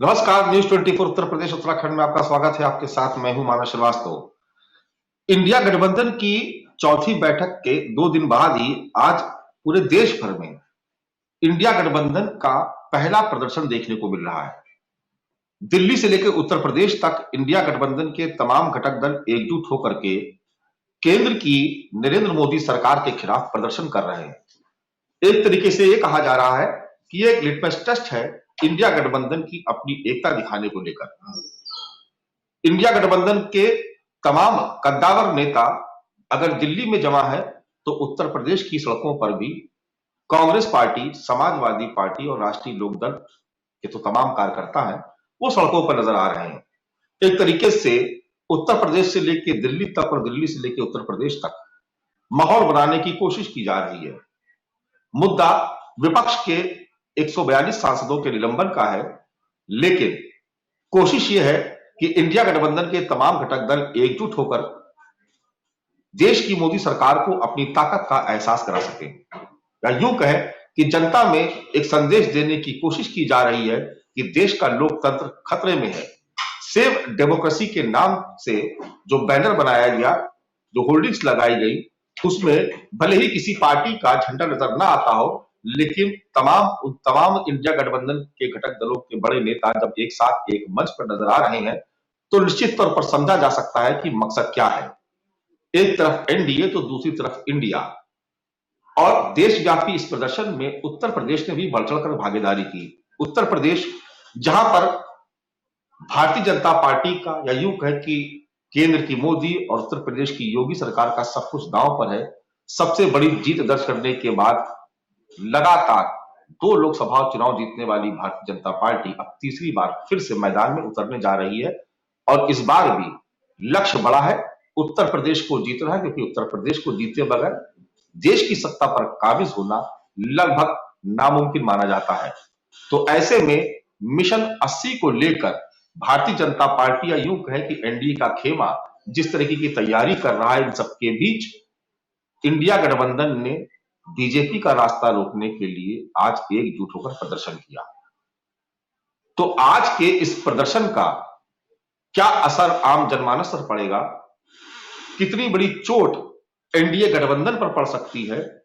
नमस्कार, न्यूज 24 उत्तर प्रदेश उत्तराखंड में आपका स्वागत है। आपके साथ मैं हूं मानव श्रीवास्तव। इंडिया गठबंधन की चौथी बैठक के 2 दिन बाद ही आज पूरे देश भर में इंडिया गठबंधन का पहला प्रदर्शन देखने को मिल रहा है। दिल्ली से लेकर उत्तर प्रदेश तक इंडिया गठबंधन के तमाम घटक दल एकजुट होकर के केंद्र की नरेंद्र मोदी सरकार के खिलाफ प्रदर्शन कर रहे हैं। एक तरीके से ये कहा जा रहा है कि ये एक लिटमस टेस्ट है इंडिया गठबंधन की अपनी एकता दिखाने को लेकर। इंडिया गठबंधन के तमाम कद्दावर नेता अगर दिल्ली में जमा है तो उत्तर प्रदेश की सड़कों पर भी कांग्रेस पार्टी, समाजवादी पार्टी और राष्ट्रीय लोकदल के तो तमाम कार्यकर्ता हैं, वो सड़कों पर नजर आ रहे हैं। एक तरीके से उत्तर प्रदेश से लेकर दिल्ली तक और दिल्ली से लेकर उत्तर प्रदेश तक माहौल बनाने की कोशिश की जा रही है। मुद्दा विपक्ष के 142 सांसदों के निलंबन का है, लेकिन कोशिश यह है कि इंडिया गठबंधन के तमाम घटक दल एकजुट होकर देश की मोदी सरकार को अपनी ताकत का एहसास करा सके, या यूं कहे कि जनता में एक संदेश देने की कोशिश की जा रही है कि देश का लोकतंत्र खतरे में है। सेव डेमोक्रेसी के नाम से जो बैनर बनाया गया, जो होर्डिंग्स लगाई गई, उसमें भले ही किसी पार्टी का झंडा नजर ना आता हो, लेकिन तमाम इंडिया गठबंधन के घटक दलों के बड़े नेता जब एक साथ एक मंच पर नजर आ रहे हैं तो निश्चित तौर पर समझा जा सकता है कि मकसद क्या है। एक तरफ एनडीए तो दूसरी तरफ इंडिया, और देशव्यापी इस प्रदर्शन में उत्तर प्रदेश ने भी बढ़ चढ़कर भागीदारी की। उत्तर प्रदेश जहां पर भारतीय जनता पार्टी का, या यूं कहे कि केंद्र की मोदी और उत्तर प्रदेश की योगी सरकार का सब कुछ दांव पर है, सबसे बड़ी जीत दर्ज करने के बाद लगातार 2 लोकसभा चुनाव जीतने वाली भारतीय जनता पार्टी अब तीसरी बार फिर से मैदान में उतरने जा रही है। और इस बार भी लक्ष्य बड़ा है, उत्तर प्रदेश को जीतना है, क्योंकि उत्तर प्रदेश को जीते बगैर देश की सत्ता पर काबिज होना लगभग नामुमकिन माना जाता है। तो ऐसे में मिशन 80 को लेकर भारतीय जनता पार्टी, या यूं कहे कि एनडीए का खेमा जिस तरीके की तैयारी कर रहा है, इन सबके बीच इंडिया गठबंधन ने बीजेपी का रास्ता रोकने के लिए आज एकजुट होकर प्रदर्शन किया। तो आज के इस प्रदर्शन का क्या असर आम जनमानस पर पड़ेगा, कितनी बड़ी चोट एनडीए गठबंधन पर पड़ सकती है,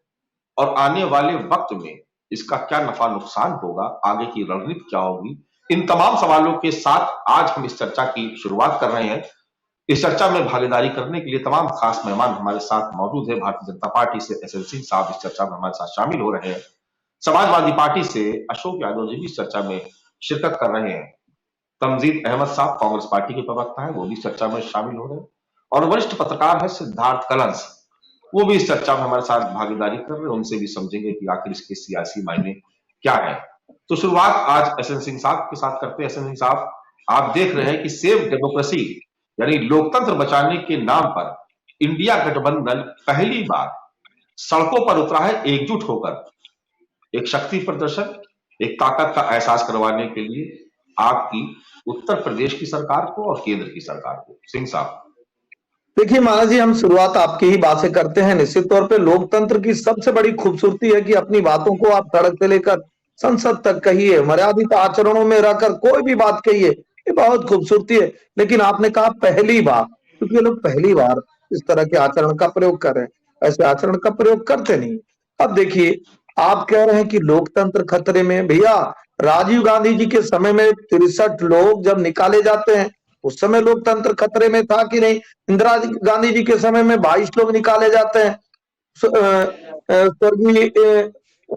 और आने वाले वक्त में इसका क्या नफा नुकसान होगा, आगे की रणनीति क्या होगी, इन तमाम सवालों के साथ आज हम इस चर्चा की शुरुआत कर रहे हैं। इस चर्चा में भागीदारी करने के लिए तमाम खास मेहमान हमारे साथ मौजूद है। भारतीय जनता पार्टी से एसएन सिंह साहब इस चर्चा में हमारे साथ शामिल हो रहे हैं। समाजवादी पार्टी से अशोक यादव जी भी इस चर्चा में शिरकत कर रहे हैं। तमजीद अहमद साहब कांग्रेस पार्टी के प्रवक्ता हैं, वो भी इस चर्चा में शामिल हो रहे हैं। और वरिष्ठ पत्रकार है सिद्धार्थ कलंस, वो भी इस चर्चा में हमारे साथ भागीदारी कर रहे हैं। उनसे भी समझेंगे कि आखिर इसके सियासी मायने क्या है। तो शुरुआत आज एसएन सिंह साहब के साथ करते हैं। एसएन सिंह साहब, आप देख रहे हैं कि सेव डेमोक्रेसी यानी लोकतंत्र बचाने के नाम पर इंडिया गठबंधन पहली बार सड़कों पर उतरा है एकजुट होकर। एक शक्ति प्रदर्शन, एक ताकत का एहसास करवाने के लिए आपकी उत्तर प्रदेश की सरकार को और केंद्र की सरकार को। सिंह साहब, देखिए महाराज जी, हम शुरुआत आपकी ही बात से करते हैं। निश्चित तौर पे लोकतंत्र की सबसे बड़ी खूबसूरती है कि अपनी बातों को आप सड़क से लेकर संसद तक कहिए, मर्यादित आचरणों में रहकर कोई भी बात कहिए, ये बहुत खूबसूरती है। लेकिन आपने कहा पहली बार, क्योंकि ये लोग पहली बार इस तरह के आचरण का प्रयोग कर रहे हैं, ऐसे आचरण का प्रयोग करते नहीं। अब देखिए, आप कह रहे हैं कि लोकतंत्र खतरे में। भैया, राजीव गांधी जी के समय में 63 लोग जब निकाले जाते हैं, उस समय लोकतंत्र खतरे में था कि नहीं? इंदिरा गांधी जी के समय में 22 लोग निकाले जाते हैं। स्वर्गीय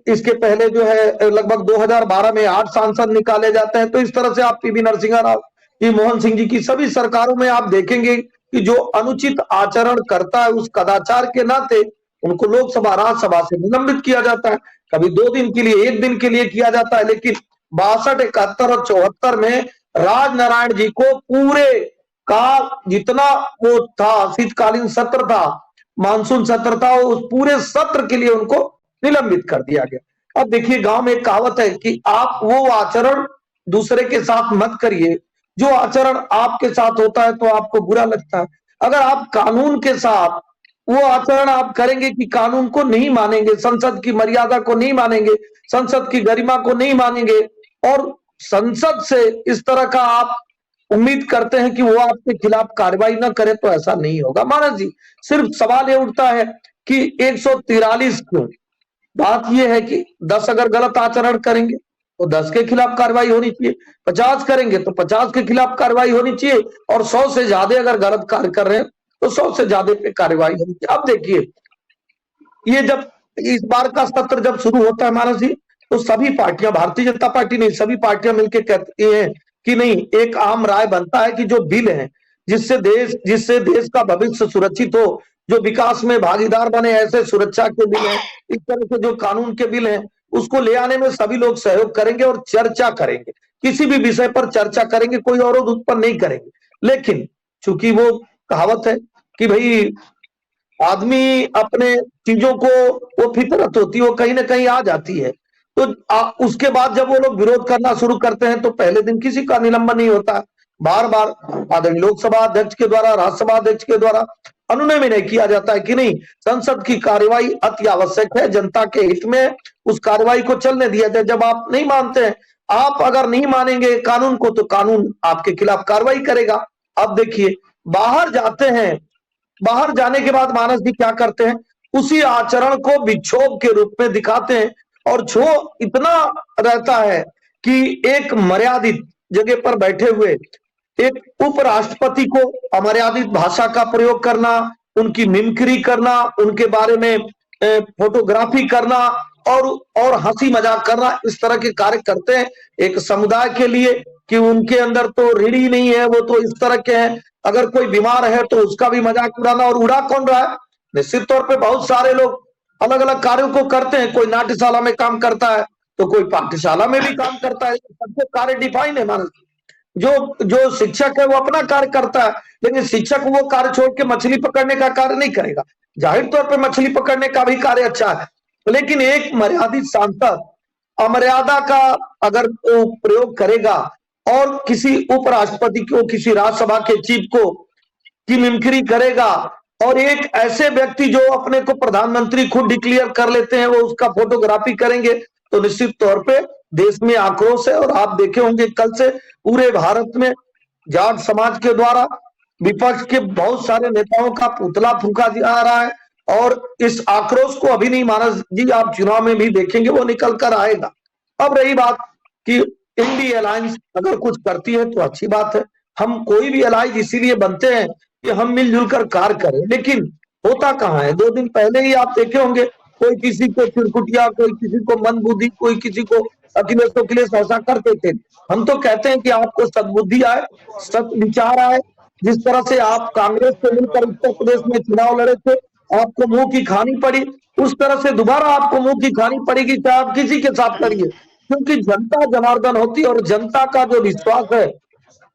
इसके पहले जो है लगभग 2012 में 8 सांसद निकाले जाते हैं। तो इस तरह से आप पीवी नरसिम्हा राव जी, मनमोहन सिंह जी की सभी सरकारों में आप देखेंगे कि जो अनुचित आचरण करता है, उस कदाचार के नाते उनको लोकसभा राज्यसभा से निलंबित किया जाता है। कभी 2 दिन के लिए, 1 दिन के लिए किया जाता है। लेकिन 62, 71 और 74 में राजनारायण जी को पूरे का जितना वो था, शीतकालीन सत्र था, मानसून सत्र था, उस पूरे सत्र के लिए उनको निलंबित कर दिया गया। अब देखिए, गांव में एक कहावत है कि आप वो आचरण दूसरे के साथ मत करिए जो आचरण आपके साथ होता है तो आपको बुरा लगता है। अगर आप कानून के साथ वो आचरण आप करेंगे कि कानून को नहीं मानेंगे, संसद की मर्यादा को नहीं मानेंगे, संसद की गरिमा को नहीं मानेंगे, और संसद से इस तरह का आप उम्मीद करते हैं कि वो आपके खिलाफ कार्रवाई ना करे, तो ऐसा नहीं होगा मानस जी। सिर्फ सवाल ये उठता है कि 143 क्यों? बात यह है कि 10 अगर गलत आचरण करेंगे तो 10 के खिलाफ कार्रवाई होनी चाहिए, 50 करेंगे तो 50 के खिलाफ कार्रवाई होनी चाहिए, और 100 से ज्यादा अगर गलत कार्य कर रहे हैं तो 100 से ज्यादा पे कार्रवाई होनी चाहिए। अब देखिए, ये जब इस बार का सत्र जब शुरू होता है मानस जी, तो सभी पार्टियां, भारतीय जनता पार्टी नहीं, सभी पार्टियां मिलकर कहती हैं कि नहीं, एक आम राय बनता है कि जो बिल है जिससे देश का भविष्य सुरक्षित हो, जो विकास में भागीदार बने, ऐसे सुरक्षा के बिल हैं, इस तरह के जो कानून के बिल हैं, उसको ले आने में सभी लोग सहयोग करेंगे और चर्चा करेंगे, किसी भी विषय पर चर्चा करेंगे, कोई अवरोध उत्पन्न नहीं करेंगे। लेकिन चूंकि वो कहावत है कि भाई आदमी अपने चीजों को, वो फितरत होती है, वो कहीं ना कहीं आ जाती है, तो उसके बाद जब वो लोग विरोध करना शुरू करते हैं तो पहले दिन किसी का निलंबन नहीं होता, बार बार आदरणीय लोकसभा अध्यक्ष के द्वारा, राज्यसभा अध्यक्ष के द्वारा अनुनय में नहीं किया जाता है कि नहीं, संसद की कार्यवाही अति आवश्यक है, जनता के हित में उस कार्यवाही को चलने दिया जाए। जब आप नहीं मानते हैं, आप अगर नहीं मानेंगे कानून को, तो कानून आपके खिलाफ कार्रवाई करेगा। अब देखिए, बाहर जाते हैं, बाहर जाने के बाद मानस जी क्या करते हैं, उसी आचरण को विक्षोभ के रूप में दिखाते हैं, और जो इतना रहता है कि एक मर्यादित जगह पर बैठे हुए एक उपराष्ट्रपति को अमर्यादित भाषा का प्रयोग करना, उनकी मिमिक्री करना, उनके बारे में फोटोग्राफी करना और हंसी मजाक करना, इस तरह के कार्य करते हैं एक समुदाय के लिए कि उनके अंदर तो रीढ़ ही नहीं है, वो तो इस तरह के हैं, अगर कोई बीमार है तो उसका भी मजाक उड़ाना। और उड़ा कौन रहा है? निश्चित तौर पे बहुत सारे लोग अलग अलग कार्यों को करते हैं, कोई नाट्यशाला में काम करता है तो कोई पाठशाला में भी काम करता है, सबके कार्य डिफाइन है मानस। जो जो शिक्षक है वो अपना कार्य करता है, लेकिन शिक्षक वो कार्य छोड़ के मछली पकड़ने का कार्य नहीं करेगा। जाहिर तौर पे मछली पकड़ने का भी कार्य अच्छा है, लेकिन एक मर्यादित सांसद अमर्यादा का अगर प्रयोग करेगा और किसी उपराष्ट्रपति को, किसी राज्यसभा के चीफ को की मिमिक्री करेगा, और एक ऐसे व्यक्ति जो अपने को प्रधानमंत्री खुद डिक्लेयर कर लेते हैं, वो उसका फोटोग्राफी करेंगे, तो निश्चित तौर पे देश में आक्रोश है। और आप देखे होंगे कल से पूरे भारत में जाट समाज के द्वारा विपक्ष के बहुत सारे नेताओं का पुतला फूंका जा रहा है, और इस आक्रोश को अभी नहीं मानस जी, आप चुनाव में भी देखेंगे वो निकल कर आएगा। अब रही बात कि इंडी अलायंस अगर कुछ करती है तो अच्छी बात है, हम कोई भी अलायंस इसीलिए बनते हैं कि हम मिलजुल कर कार्य करें, लेकिन होता कहाँ है? 2 दिन पहले ही आप देखे होंगे, कोई किसी को चिरकुटिया, कोई किसी को मंदबुद्धि, कोई किसी को अखिलेश ऐसा करते थे। हम तो कहते हैं कि आपको सद्बुद्धि आए, सत विचार आए, जिस तरह से आप कांग्रेस से मिलकर उत्तर प्रदेश में चुनाव लड़े थे, आपको मुंह की खानी पड़ी, उस तरह से दोबारा आपको मुंह की खानी पड़ेगी, चाहे आप किसी के साथ करिए, क्योंकि जनता जनार्दन होती है, और जनता का जो विश्वास है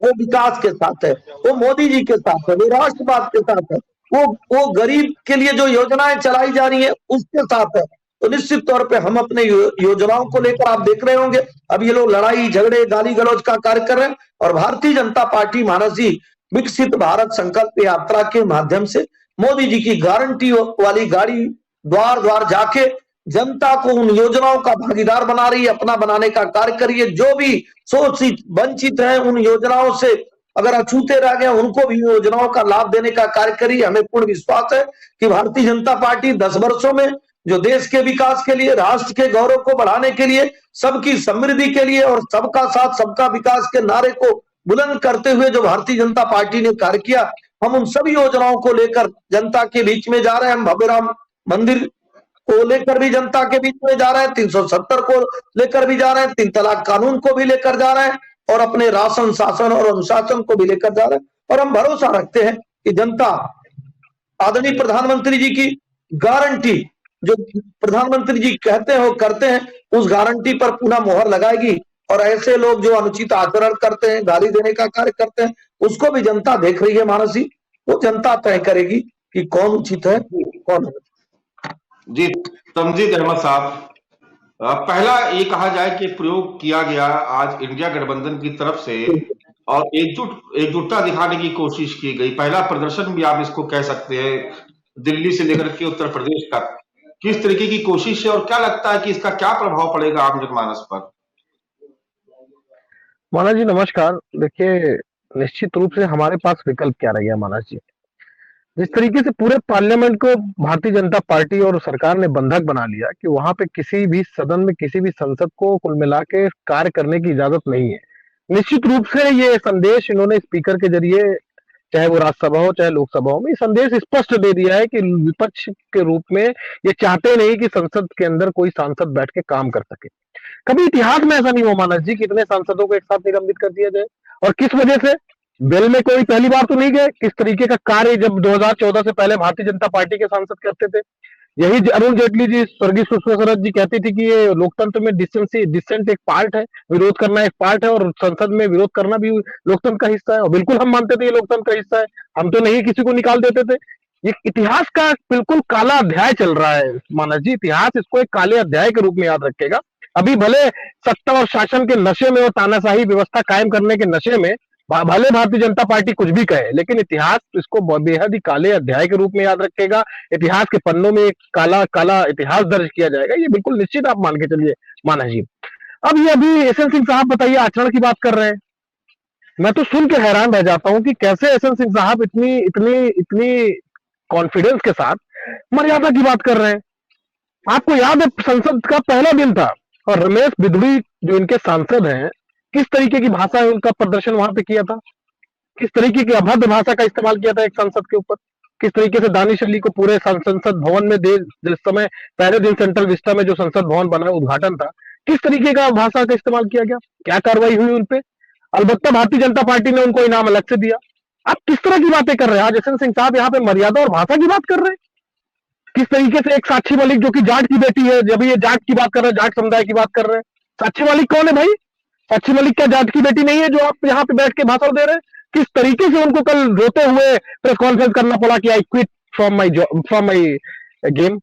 वो विकास के साथ है, वो मोदी जी के साथ है, वो राष्ट्रवाद के साथ है, वो गरीब के लिए जो योजनाएं चलाई जा रही है उसके साथ है। तो निश्चित तौर पे हम अपने योजनाओं को लेकर, आप देख रहे होंगे अब ये लोग लड़ाई झगड़े गाली गलौज का कार्य कर रहे हैं, और भारतीय जनता पार्टी मानस जी विकसित भारत संकल्प यात्रा के माध्यम से मोदी जी की गारंटी वाली गाड़ी द्वार द्वार जाके जनता को उन योजनाओं का भागीदार बना रही है, अपना बनाने का कार्य करिए। जो भी शोषित वंचित है उन योजनाओं से अगर अछूते रह गए, उनको भी योजनाओं का लाभ देने का कार्य करिए। हमें पूर्ण विश्वास है कि भारतीय जनता पार्टी 10 वर्षों में जो देश के विकास के लिए, राष्ट्र के गौरव को बढ़ाने के लिए, सबकी समृद्धि के लिए और सबका साथ सबका विकास के नारे को बुलंद करते हुए जो भारतीय जनता पार्टी ने कार्य किया, हम उन सभी योजनाओं को लेकर जनता के बीच में जा रहे हैं। हम भव्य राम मंदिर को लेकर भी जनता के बीच में जा रहे हैं, 370 को लेकर भी जा रहे हैं, 3 तलाक कानून को भी लेकर जा रहे हैं, और अपने राशन शासन और अनुशासन को भी लेकर जा रहे हैं। और हम भरोसा रखते हैं कि जनता आदरणीय प्रधानमंत्री जी की गारंटी, जो प्रधानमंत्री जी कहते हैं वो करते हैं, उस गारंटी पर पुनः मोहर लगाएगी। और ऐसे लोग जो अनुचित आचरण करते हैं, गाली देने का कार्य करते हैं, उसको भी जनता देख रही है मानसी, वो जनता तय करेगी कि कौन उचित है कौन। जी, तमजीद अहमद साहब, पहला ये कहा जाए कि प्रयोग किया गया आज इंडिया गठबंधन की तरफ से और एकजुटता दिखाने की कोशिश की गई, पहला प्रदर्शन भी आप इसको कह सकते हैं, दिल्ली से लेकर के उत्तर प्रदेश तक किस तरीके की कोशिश है, और क्या लगता है कि इसका क्या प्रभाव पड़ेगा आम जनमानस पर? मानस जी नमस्कार। देखिए, निश्चित रूप से हमारे पास विकल्प क्या रह गया मानस जी। जिस तरीके से पूरे पार्लियामेंट को भारतीय जनता पार्टी और सरकार ने बंधक बना लिया कि वहां पे किसी भी सदन में किसी भी सांसद को कुल मिला के कार्य करने की इजाजत नहीं है। निश्चित रूप से ये संदेश इन्होंने स्पीकर के जरिए, चाहे वो राज्यसभा हो चाहे लोकसभा हो, में ये संदेश स्पष्ट दे दिया है कि विपक्ष के रूप में ये चाहते नहीं कि संसद के अंदर कोई सांसद बैठ के काम कर सके। कभी इतिहास में ऐसा नहीं हुआ मानस जी कि इतने सांसदों को एक साथ निलंबित कर दिया जाए। और किस वजह से? बिल में कोई पहली बार तो नहीं गए। किस तरीके का कार्य जब 2014 से पहले भारतीय जनता पार्टी के सांसद करते थे। यही अरुण जेटली जी, स्वर्गीय सुषमा स्वराज जी कहती थी कि ये लोकतंत्र में डिसेंट एक पार्ट है, विरोध करना एक पार्ट है, और संसद में विरोध करना भी लोकतंत्र का हिस्सा है। और बिल्कुल हम मानते थे ये लोकतंत्र का हिस्सा है, हम तो नहीं किसी को निकाल देते थे। ये इतिहास का बिल्कुल काला अध्याय चल रहा है मानस जी। इतिहास इसको एक काले अध्याय के रूप में याद रखेगा। अभी भले सत्ता और शासन के नशे में और तानाशाही व्यवस्था कायम करने के नशे में भले भारतीय जनता पार्टी कुछ भी कहे, लेकिन इतिहास इसको बेहद ही काले अध्याय के रूप में याद रखेगा। इतिहास के पन्नों में एक काला काला इतिहास दर्ज किया जाएगा, ये बिल्कुल निश्चित आप मान के चलिए मानस जी। अब ये अभी एसएन सिंह साहब बताइए आचरण की बात कर रहे हैं। मैं तो सुन के हैरान रह जाता हूं कि कैसे एसएन सिंह साहब इतनी इतनी इतनी कॉन्फिडेंस के साथ मर्यादा की बात कर रहे हैं। आपको याद है संसद का पहला दिन था और रमेश बिधुड़ी जो इनके सांसद हैं, किस तरीके की भाषा है उनका प्रदर्शन वहां पे किया था। किस तरीके की अभद्र भाषा का इस्तेमाल किया था एक सांसद के ऊपर। किस तरीके से दानिश अली को पूरे संसद भवन में दे, जिस समय पहले दिन सेंट्रल विस्टा में जो संसद भवन बना उद्घाटन था, किस तरीके का भाषा का इस्तेमाल किया गया, क्या कार्रवाई हुई उनपे। अलबत्ता भारतीय जनता पार्टी ने उनको इनाम अलग से दिया। आप किस तरह की बातें कर रहे हैं? आज यशवंत सिंह साहब यहाँ पे मर्यादा और भाषा की बात कर रहे हैं। किस तरीके से एक साक्षी मलिक जो कि जाट की बेटी है, जब ये जाट की बात कर रहे हैं, जाट समुदाय की बात कर रहे हैं। साक्षी मलिक कौन है भाई? साक्षी मलिक क्या जाट की बेटी नहीं है जो आप यहाँ पे बैठ के भाषण दे रहे हैं? किस तरीके से उनको कल रोते हुए प्रेस कॉन्फ्रेंस करना पड़ा कि I quit from my game.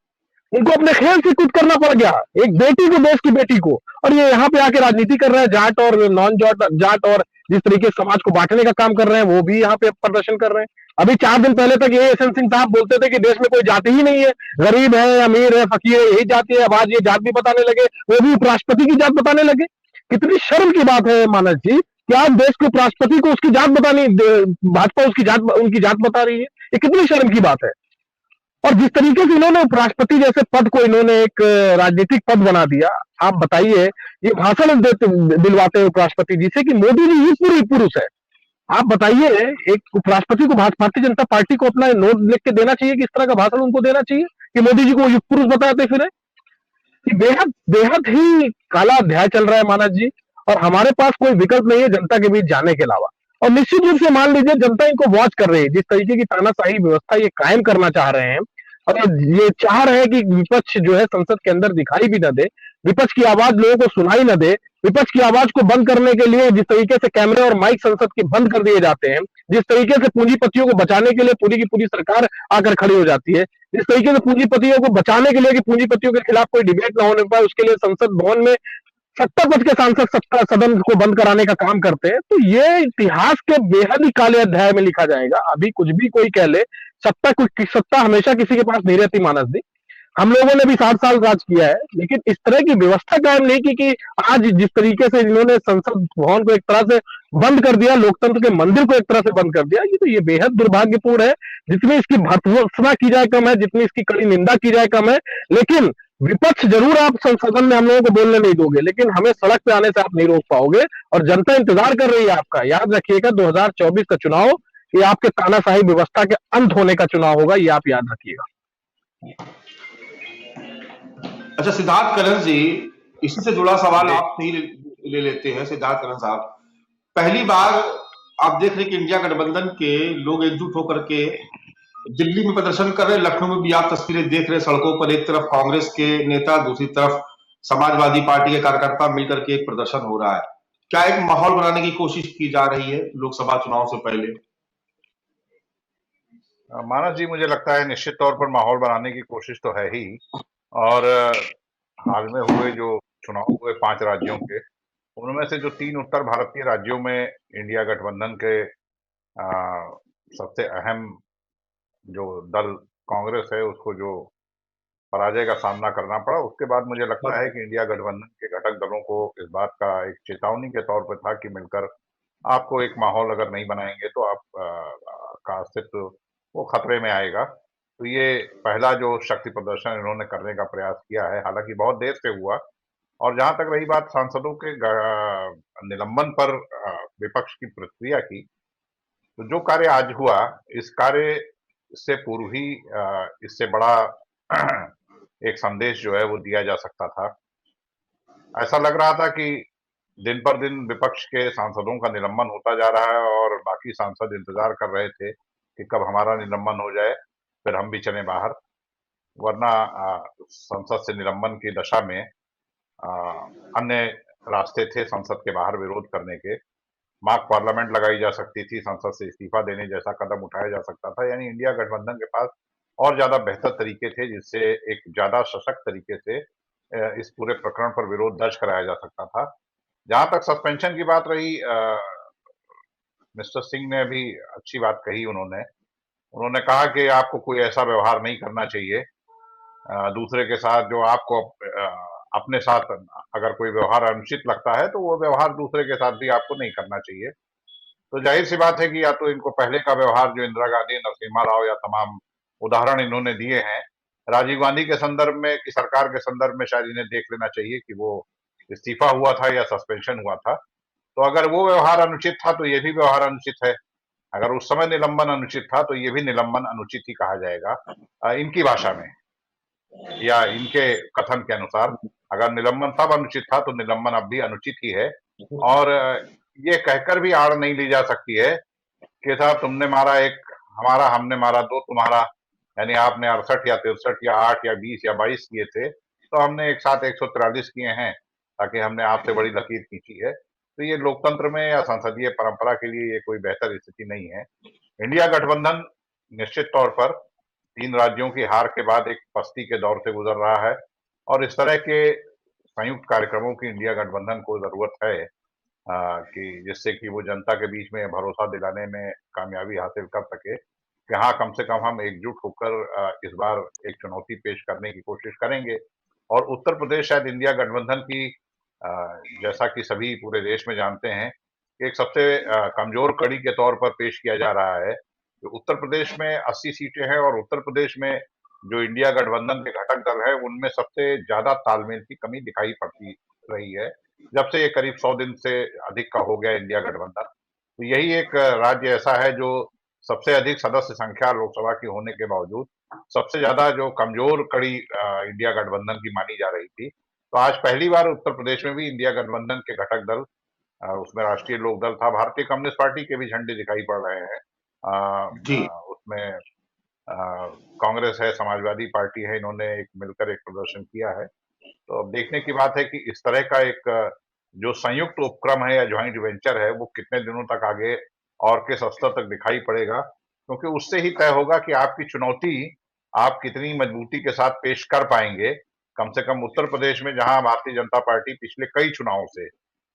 उनको अपने खेल से कुछ करना पड़ गया, एक बेटी को, देश की बेटी को। और ये यहाँ पे आके राजनीति कर रहे हैं, जाट और नॉन जाट जाट और जिस तरीके से समाज को बांटने का काम कर रहे हैं, वो भी यहाँ पे प्रदर्शन कर रहे हैं। अभी 4 दिन पहले तक ये यशवंत सिंह साहब बोलते थे कि देश में कोई जाति ही नहीं है, गरीब है, अमीर है, फकीर है, यही जाति है। अब आज ये जात भी बताने लगे, वो भी उपराष्ट्रपति की जात बताने लगे। कितनी शर्म की बात है मानस जी कि आज देश के उपराष्ट्रपति को उसकी जात बतानी, भाजपा उसकी जात, उनकी जात बता रही है। ये कितनी शर्म की बात है। और जिस तरीके से इन्होंने उपराष्ट्रपति जैसे पद को इन्होंने एक राजनीतिक पद बना दिया। आप बताइए, ये भाषण देते दिलवाते हैं उपराष्ट्रपति जी से कि मोदी जी ही पूरी पुरुष है। आप बताइए, एक उपराष्ट्रपति को भारतीय जनता पार्टी को अपना नोट लिख के देना चाहिए कि इस तरह का भाषण उनको देना चाहिए कि मोदी जी को युग पुरुष बताते फिर? कि बेहद बेहद ही काला अध्याय चल रहा है मानस जी। और हमारे पास कोई विकल्प नहीं है जनता के बीच जाने के अलावा। और निश्चित रूप से मान लीजिए जनता इनको वॉच कर रही है, जिस तरीके की तानाशाही व्यवस्था ये कायम करना चाह रहे हैं। और ये चाह रहे हैं कि विपक्ष जो है संसद के अंदर दिखाई भी न दे, विपक्ष की आवाज लोगों को सुनाई न दे। विपक्ष की आवाज को बंद करने के लिए जिस तरीके से कैमरे और माइक संसद के बंद कर दिए जाते हैं, जिस तरीके से पूंजीपतियों को बचाने के लिए पूरी की पूरी सरकार आकर खड़ी हो जाती है, जिस तरीके से पूंजीपतियों को बचाने के लिए कि पूंजीपतियों के खिलाफ कोई डिबेट ना होने पाए, उसके लिए संसद भवन में 70 पद के सांसद सत्ता सदन को बंद कराने का काम करते हैं, तो ये इतिहास के बेहद ही काले अध्याय में लिखा जाएगा। अभी कुछ भी कोई कह ले, सत्ता हमेशा किसी के पास नहीं रहती मानस जी। हम लोगों ने भी 60 साल राज किया है, लेकिन इस तरह की व्यवस्था कायम नहीं की कि आज जिस तरीके से इन्होंने संसद भवन को एक तरह से बंद कर दिया, लोकतंत्र के मंदिर को एक तरह से बंद कर दिया, ये तो ये बेहद दुर्भाग्यपूर्ण है। जितनी इसकी भर्त्सना की जाए कम है, जितनी इसकी कड़ी निंदा की जाए कम है। लेकिन विपक्ष जरूर आप संसदन में हम लोगों को बोलने नहीं दोगे, लेकिन हमें सड़क पे आने से आप नहीं रोक पाओगे। और जनता इंतजार कर रही है आपका। याद रखिएगा 2024 का चुनाव ये आपके तानाशाही व्यवस्था के अंत होने का चुनाव होगा, ये आप याद रखिएगा। अच्छा सिद्धार्थ करण जी, इसी से जुड़ा सवाल आपसे ही ले लेते हैं। सिद्धार्थ करण साहब, पहली बार आप देख रहे हैं कि इंडिया गठबंधन के लोग एकजुट होकर के दिल्ली में प्रदर्शन कर रहे हैं। लखनऊ में भी आप तस्वीरें देख रहे हैं, सड़कों पर एक तरफ कांग्रेस के नेता, दूसरी तरफ समाजवादी पार्टी के कार्यकर्ता मिलकर के एक प्रदर्शन हो रहा है। क्या एक माहौल बनाने की कोशिश की जा रही है लोकसभा चुनाव से पहले? मानस जी, मुझे लगता है निश्चित तौर पर माहौल बनाने की कोशिश तो है ही। और हाल में हुए जो चुनाव हुए 5 राज्यों के, उनमें से जो 3 उत्तर भारतीय राज्यों में इंडिया गठबंधन के सबसे अहम जो दल कांग्रेस है, उसको जो पराजय का सामना करना पड़ा। उसके बाद मुझे लगता है कि इंडिया गठबंधन के घटक दलों को इस बात का एक चेतावनी के तौर पर था कि मिलकर आपको एक माहौल अगर नहीं बनाएंगे तो आप का अस्तित्व वो खतरे में आएगा। तो ये पहला जो शक्ति प्रदर्शन इन्होंने करने का प्रयास किया है, हालांकि बहुत देर से हुआ। और जहां तक रही बात सांसदों के निलंबन पर विपक्ष की प्रतिक्रिया की, तो जो कार्य आज हुआ, इस कार्य से पूर्व ही इससे बड़ा एक संदेश जो है वो दिया जा सकता था। ऐसा लग रहा था कि दिन पर दिन विपक्ष के सांसदों का निलंबन होता जा रहा है और बाकी सांसद इंतजार कर रहे थे कि कब हमारा निलंबन हो जाए, फिर हम भी चले बाहर। वरना संसद से निलंबन की दशा में अन्य रास्ते थे संसद के बाहर विरोध करने के। मॉक पार्लियामेंट लगाई जा सकती थी, संसद से इस्तीफा देने जैसा कदम उठाया जा सकता था। यानी इंडिया गठबंधन के पास और ज्यादा बेहतर तरीके थे जिससे एक ज्यादा सशक्त तरीके से इस पूरे प्रकरण पर विरोध दर्ज कराया जा सकता था। जहां तक सस्पेंशन की बात रही, मिस्टर सिंह ने भी अच्छी बात कही। उन्होंने कहा कि आपको कोई ऐसा व्यवहार नहीं करना चाहिए दूसरे के साथ जो आपको अपने साथ अगर कोई व्यवहार अनुचित लगता है तो वो व्यवहार दूसरे के साथ भी आपको नहीं करना चाहिए। तो जाहिर सी बात है कि या तो इनको पहले का व्यवहार जो इंदिरा गांधी, नरसिम्हा राव या तमाम उदाहरण इन्होंने दिए हैं राजीव गांधी के संदर्भ में कि सरकार के संदर्भ में, शायद इन्हें देख लेना चाहिए कि वो इस्तीफा हुआ था या सस्पेंशन हुआ था। तो अगर वो व्यवहार अनुचित था तो ये भी व्यवहार अनुचित है। अगर उस समय निलंबन अनुचित था तो ये भी निलंबन अनुचित ही कहा जाएगा इनकी भाषा में या इनके कथन के अनुसार। अगर निलंबन तब अनुचित था तो निलंबन अब भी अनुचित ही है। और ये कहकर भी आड़ नहीं ली जा सकती है कि साहब तुमने मारा एक, हमारा, हमने मारा दो, तुम्हारा। यानी आपने 68 या 63 या 8 या 20 या 22 किए थे तो हमने एक साथ 143 किए हैं ताकि हमने आपसे बड़ी लकीर खींची है। तो ये लोकतंत्र में या संसदीय परंपरा के लिए ये कोई बेहतर स्थिति नहीं है। इंडिया गठबंधन निश्चित तौर पर 3 राज्यों की हार के बाद एक पस्ती के दौर से गुजर रहा है और इस तरह के संयुक्त कार्यक्रमों की इंडिया गठबंधन को जरूरत है कि जिससे कि वो जनता के बीच में भरोसा दिलाने में कामयाबी हासिल कर सके कि हाँ, कम से कम हम एकजुट होकर इस बार एक चुनौती पेश करने की कोशिश करेंगे। और उत्तर प्रदेश शायद इंडिया गठबंधन की जैसा कि सभी पूरे देश में जानते हैं, एक सबसे कमजोर कड़ी के तौर पर पेश किया जा रहा है। तो उत्तर प्रदेश में 80 सीटें हैं और उत्तर प्रदेश में जो इंडिया गठबंधन के घटक दल है उनमें सबसे ज्यादा तालमेल की कमी दिखाई पड़ती रही है जब से ये करीब 100 दिन से अधिक का हो गया इंडिया गठबंधन। तो यही एक राज्य ऐसा है जो सबसे अधिक सदस्य संख्या लोकसभा की होने के बावजूद सबसे ज्यादा जो कमजोर कड़ी इंडिया गठबंधन की मानी जा रही थी। तो आज पहली बार उत्तर प्रदेश में भी इंडिया गठबंधन के घटक दल, उसमें राष्ट्रीय लोकदल था, भारतीय कम्युनिस्ट पार्टी के भी झंडे दिखाई पड़ रहे हैं। जी। उसमें कांग्रेस है, समाजवादी पार्टी है, इन्होंने एक मिलकर एक प्रदर्शन किया है। तो अब देखने की बात है कि इस तरह का एक जो संयुक्त उपक्रम है या ज्वाइंट वेंचर है वो कितने दिनों तक आगे और किस स्तर तक दिखाई पड़ेगा, क्योंकि उससे ही तय होगा कि आपकी चुनौती आप कितनी मजबूती के साथ पेश कर पाएंगे। कम से कम उत्तर प्रदेश में जहां भारतीय जनता पार्टी पिछले कई चुनावों से,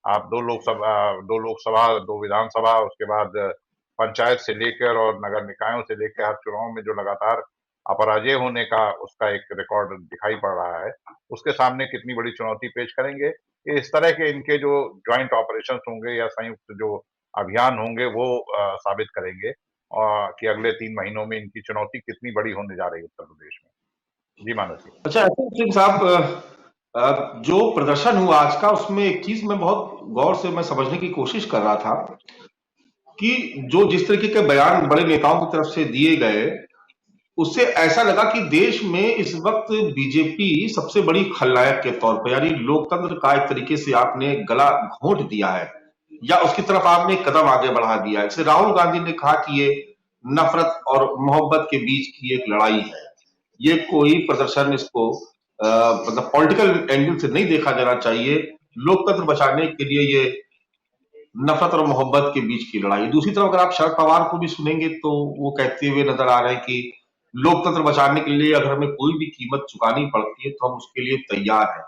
आप 2 लोकसभा 2 विधानसभा, उसके बाद पंचायत से लेकर और नगर निकायों से लेकर हर चुनाव में जो लगातार अपराजय होने का उसका एक रिकॉर्ड दिखाई पड़ रहा है, उसके सामने कितनी बड़ी चुनौती पेश करेंगे। इस तरह के इनके जो ज्वाइंट ऑपरेशंस होंगे या संयुक्त जो अभियान होंगे वो साबित करेंगे कि अगले 3 महीनों में इनकी चुनौती कितनी बड़ी होने जा रही है उत्तर प्रदेश में। जी मानस जी। अच्छा, ऐसे सिंह साहब, जो प्रदर्शन हुआ आज का, उसमें एक चीज मैं बहुत गौर से मैं समझने की कोशिश कर रहा था कि जो जिस तरीके के बयान बड़े नेताओं की तरफ से दिए गए, उससे ऐसा लगा कि देश में इस वक्त बीजेपी सबसे बड़ी खलनायक के तौर पर, यानी लोकतंत्र का एक तरीके से आपने गला घोंट दिया है या उसकी तरफ आपने कदम आगे बढ़ा दिया है। जैसे राहुल गांधी ने कहा कि ये नफरत और मोहब्बत के बीच की एक लड़ाई है, ये कोई प्रदर्शन, इसको मतलब पॉलिटिकल एंगल से नहीं देखा जाना चाहिए। लोकतंत्र बचाने के लिए ये नफरत और मोहब्बत के बीच की लड़ाई। दूसरी तरफ अगर आप शरद पवार को भी सुनेंगे तो वो कहते हुए नजर आ रहे हैं कि लोकतंत्र बचाने के लिए अगर हमें कोई भी कीमत चुकानी पड़ती है तो हम उसके लिए तैयार हैं।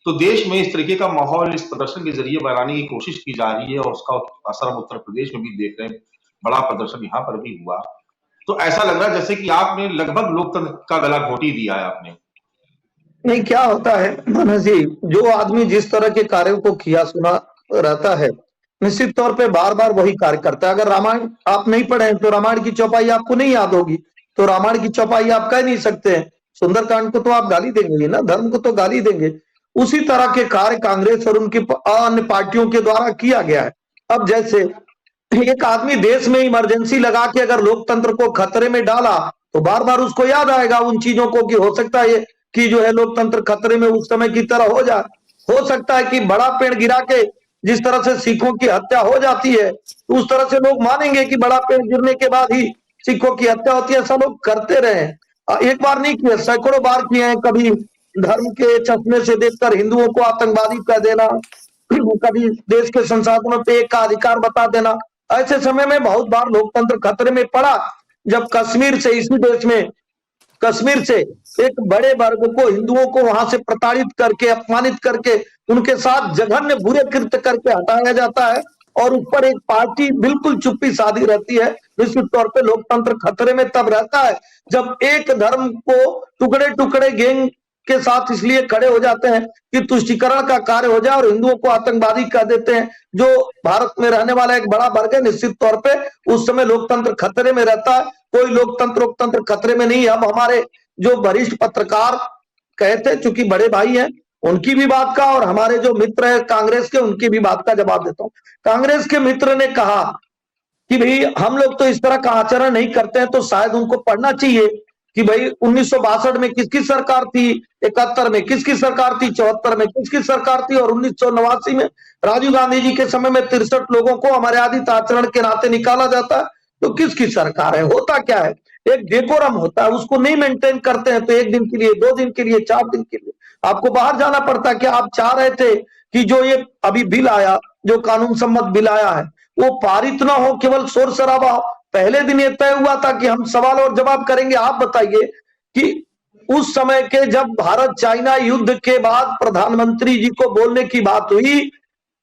तो देश में इस तरीके का माहौल इस प्रदर्शन के जरिए बनाने की कोशिश की जा रही है और उसका असर हम उत्तर प्रदेश में भी देख रहे हैं। बड़ा प्रदर्शन यहाँ पर भी हुआ, तो ऐसा लग रहा है जैसे कि आपने लगभग लोकतंत्र का गला घोट ही दिया है आपने। नहीं, क्या होता है मानस जी, जो आदमी जिस तरह के कार्यों को किया सुना रहता है, निश्चित तौर पे बार बार वही कार्य करता है। अगर रामायण आप नहीं पढ़े तो रामायण की चौपाई आपको नहीं याद होगी, तो रामायण की चौपाई आप कह नहीं सकते हैं। सुंदरकांड को तो आप गाली देंगे ही ना, धर्म को तो गाली देंगे। उसी तरह के कार्य कांग्रेस और उनकी अन्य पार्टियों के द्वारा किया गया है। अब जैसे एक आदमी देश में इमरजेंसी लगा के अगर लोकतंत्र को खतरे में डाला, तो बार बार उसको याद आएगा उन चीजों को कि हो सकता है कि जो है लोकतंत्र खतरे में उस समय की तरह हो जाए। हो सकता है कि बड़ा पेड़ गिरा के जिस तरह से सिखों की हत्या हो जाती है, तो उस तरह से लोग मानेंगे कि बड़ा पेड़ गिरने के बाद ही सिखों की हत्या होती है। ऐसा लोग करते रहे, एक बार नहीं किए, सैकड़ों बार किए हैं। कभी धर्म के चश्मे से देखकर हिंदुओं को आतंकवादी कह देना, कभी देश के संसाधनों पे एक का अधिकार बता देना। ऐसे समय में बहुत बार लोकतंत्र खतरे में पड़ा, जब कश्मीर से, इसी देश में कश्मीर से एक बड़े वर्ग को, हिंदुओं को वहां से प्रताड़ित करके, अपमानित करके, उनके साथ जघन्य बुरे कृत्य करके हटाया जाता है, और उस पर एक पार्टी बिल्कुल चुप्पी साधी रहती है। निश्चित तौर पे लोकतंत्र खतरे में तब रहता है जब एक धर्म को टुकड़े टुकड़े गैंग के साथ इसलिए खड़े हो जाते हैं कि तुष्टीकरण का कार्य हो जाए, और हिंदुओं को आतंकवादी कह देते हैं। जो भारत में रहने वाला एक बड़ा वर्ग है, निश्चित तौर पे उस समय लोकतंत्र खतरे में रहता है। कोई लोकतंत्र खतरे में नहीं है। अब हमारे जो वरिष्ठ पत्रकार कहते, चूंकि बड़े भाई हैं, उनकी भी बात का, और हमारे जो मित्र है कांग्रेस के, उनकी भी बात का जवाब देता हूं। कांग्रेस के मित्र ने कहा कि भाई हम लोग तो इस तरह का आचरण नहीं करते हैं, तो शायद उनको पढ़ना चाहिए कि भाई 1962 में किसकी सरकार थी, 71 में किसकी सरकार थी, 74 में किसकी सरकार थी, और 1989 में राजीव गांधी जी के समय में 63 लोगों को हमारे आदित आचरण के नाते निकाला जाता है। तो किसकी सरकार है? होता क्या है, एक डेकोरम होता है, उसको नहीं मेंटेन करते हैं, तो एक दिन के लिए, 2 दिन के लिए, 4 दिन के लिए आपको बाहर जाना पड़ता है। क्या आप चाह रहे थे कि जो ये अभी बिल आया, जो कानून सम्मत बिल आया है, वो पारित ना हो, केवल शोर शराबा हो? पहले दिन ये तय हुआ था कि हम सवाल और जवाब करेंगे। आप बताइए कि उस समय के जब भारत चाइना युद्ध के बाद प्रधानमंत्री जी को बोलने की बात हुई,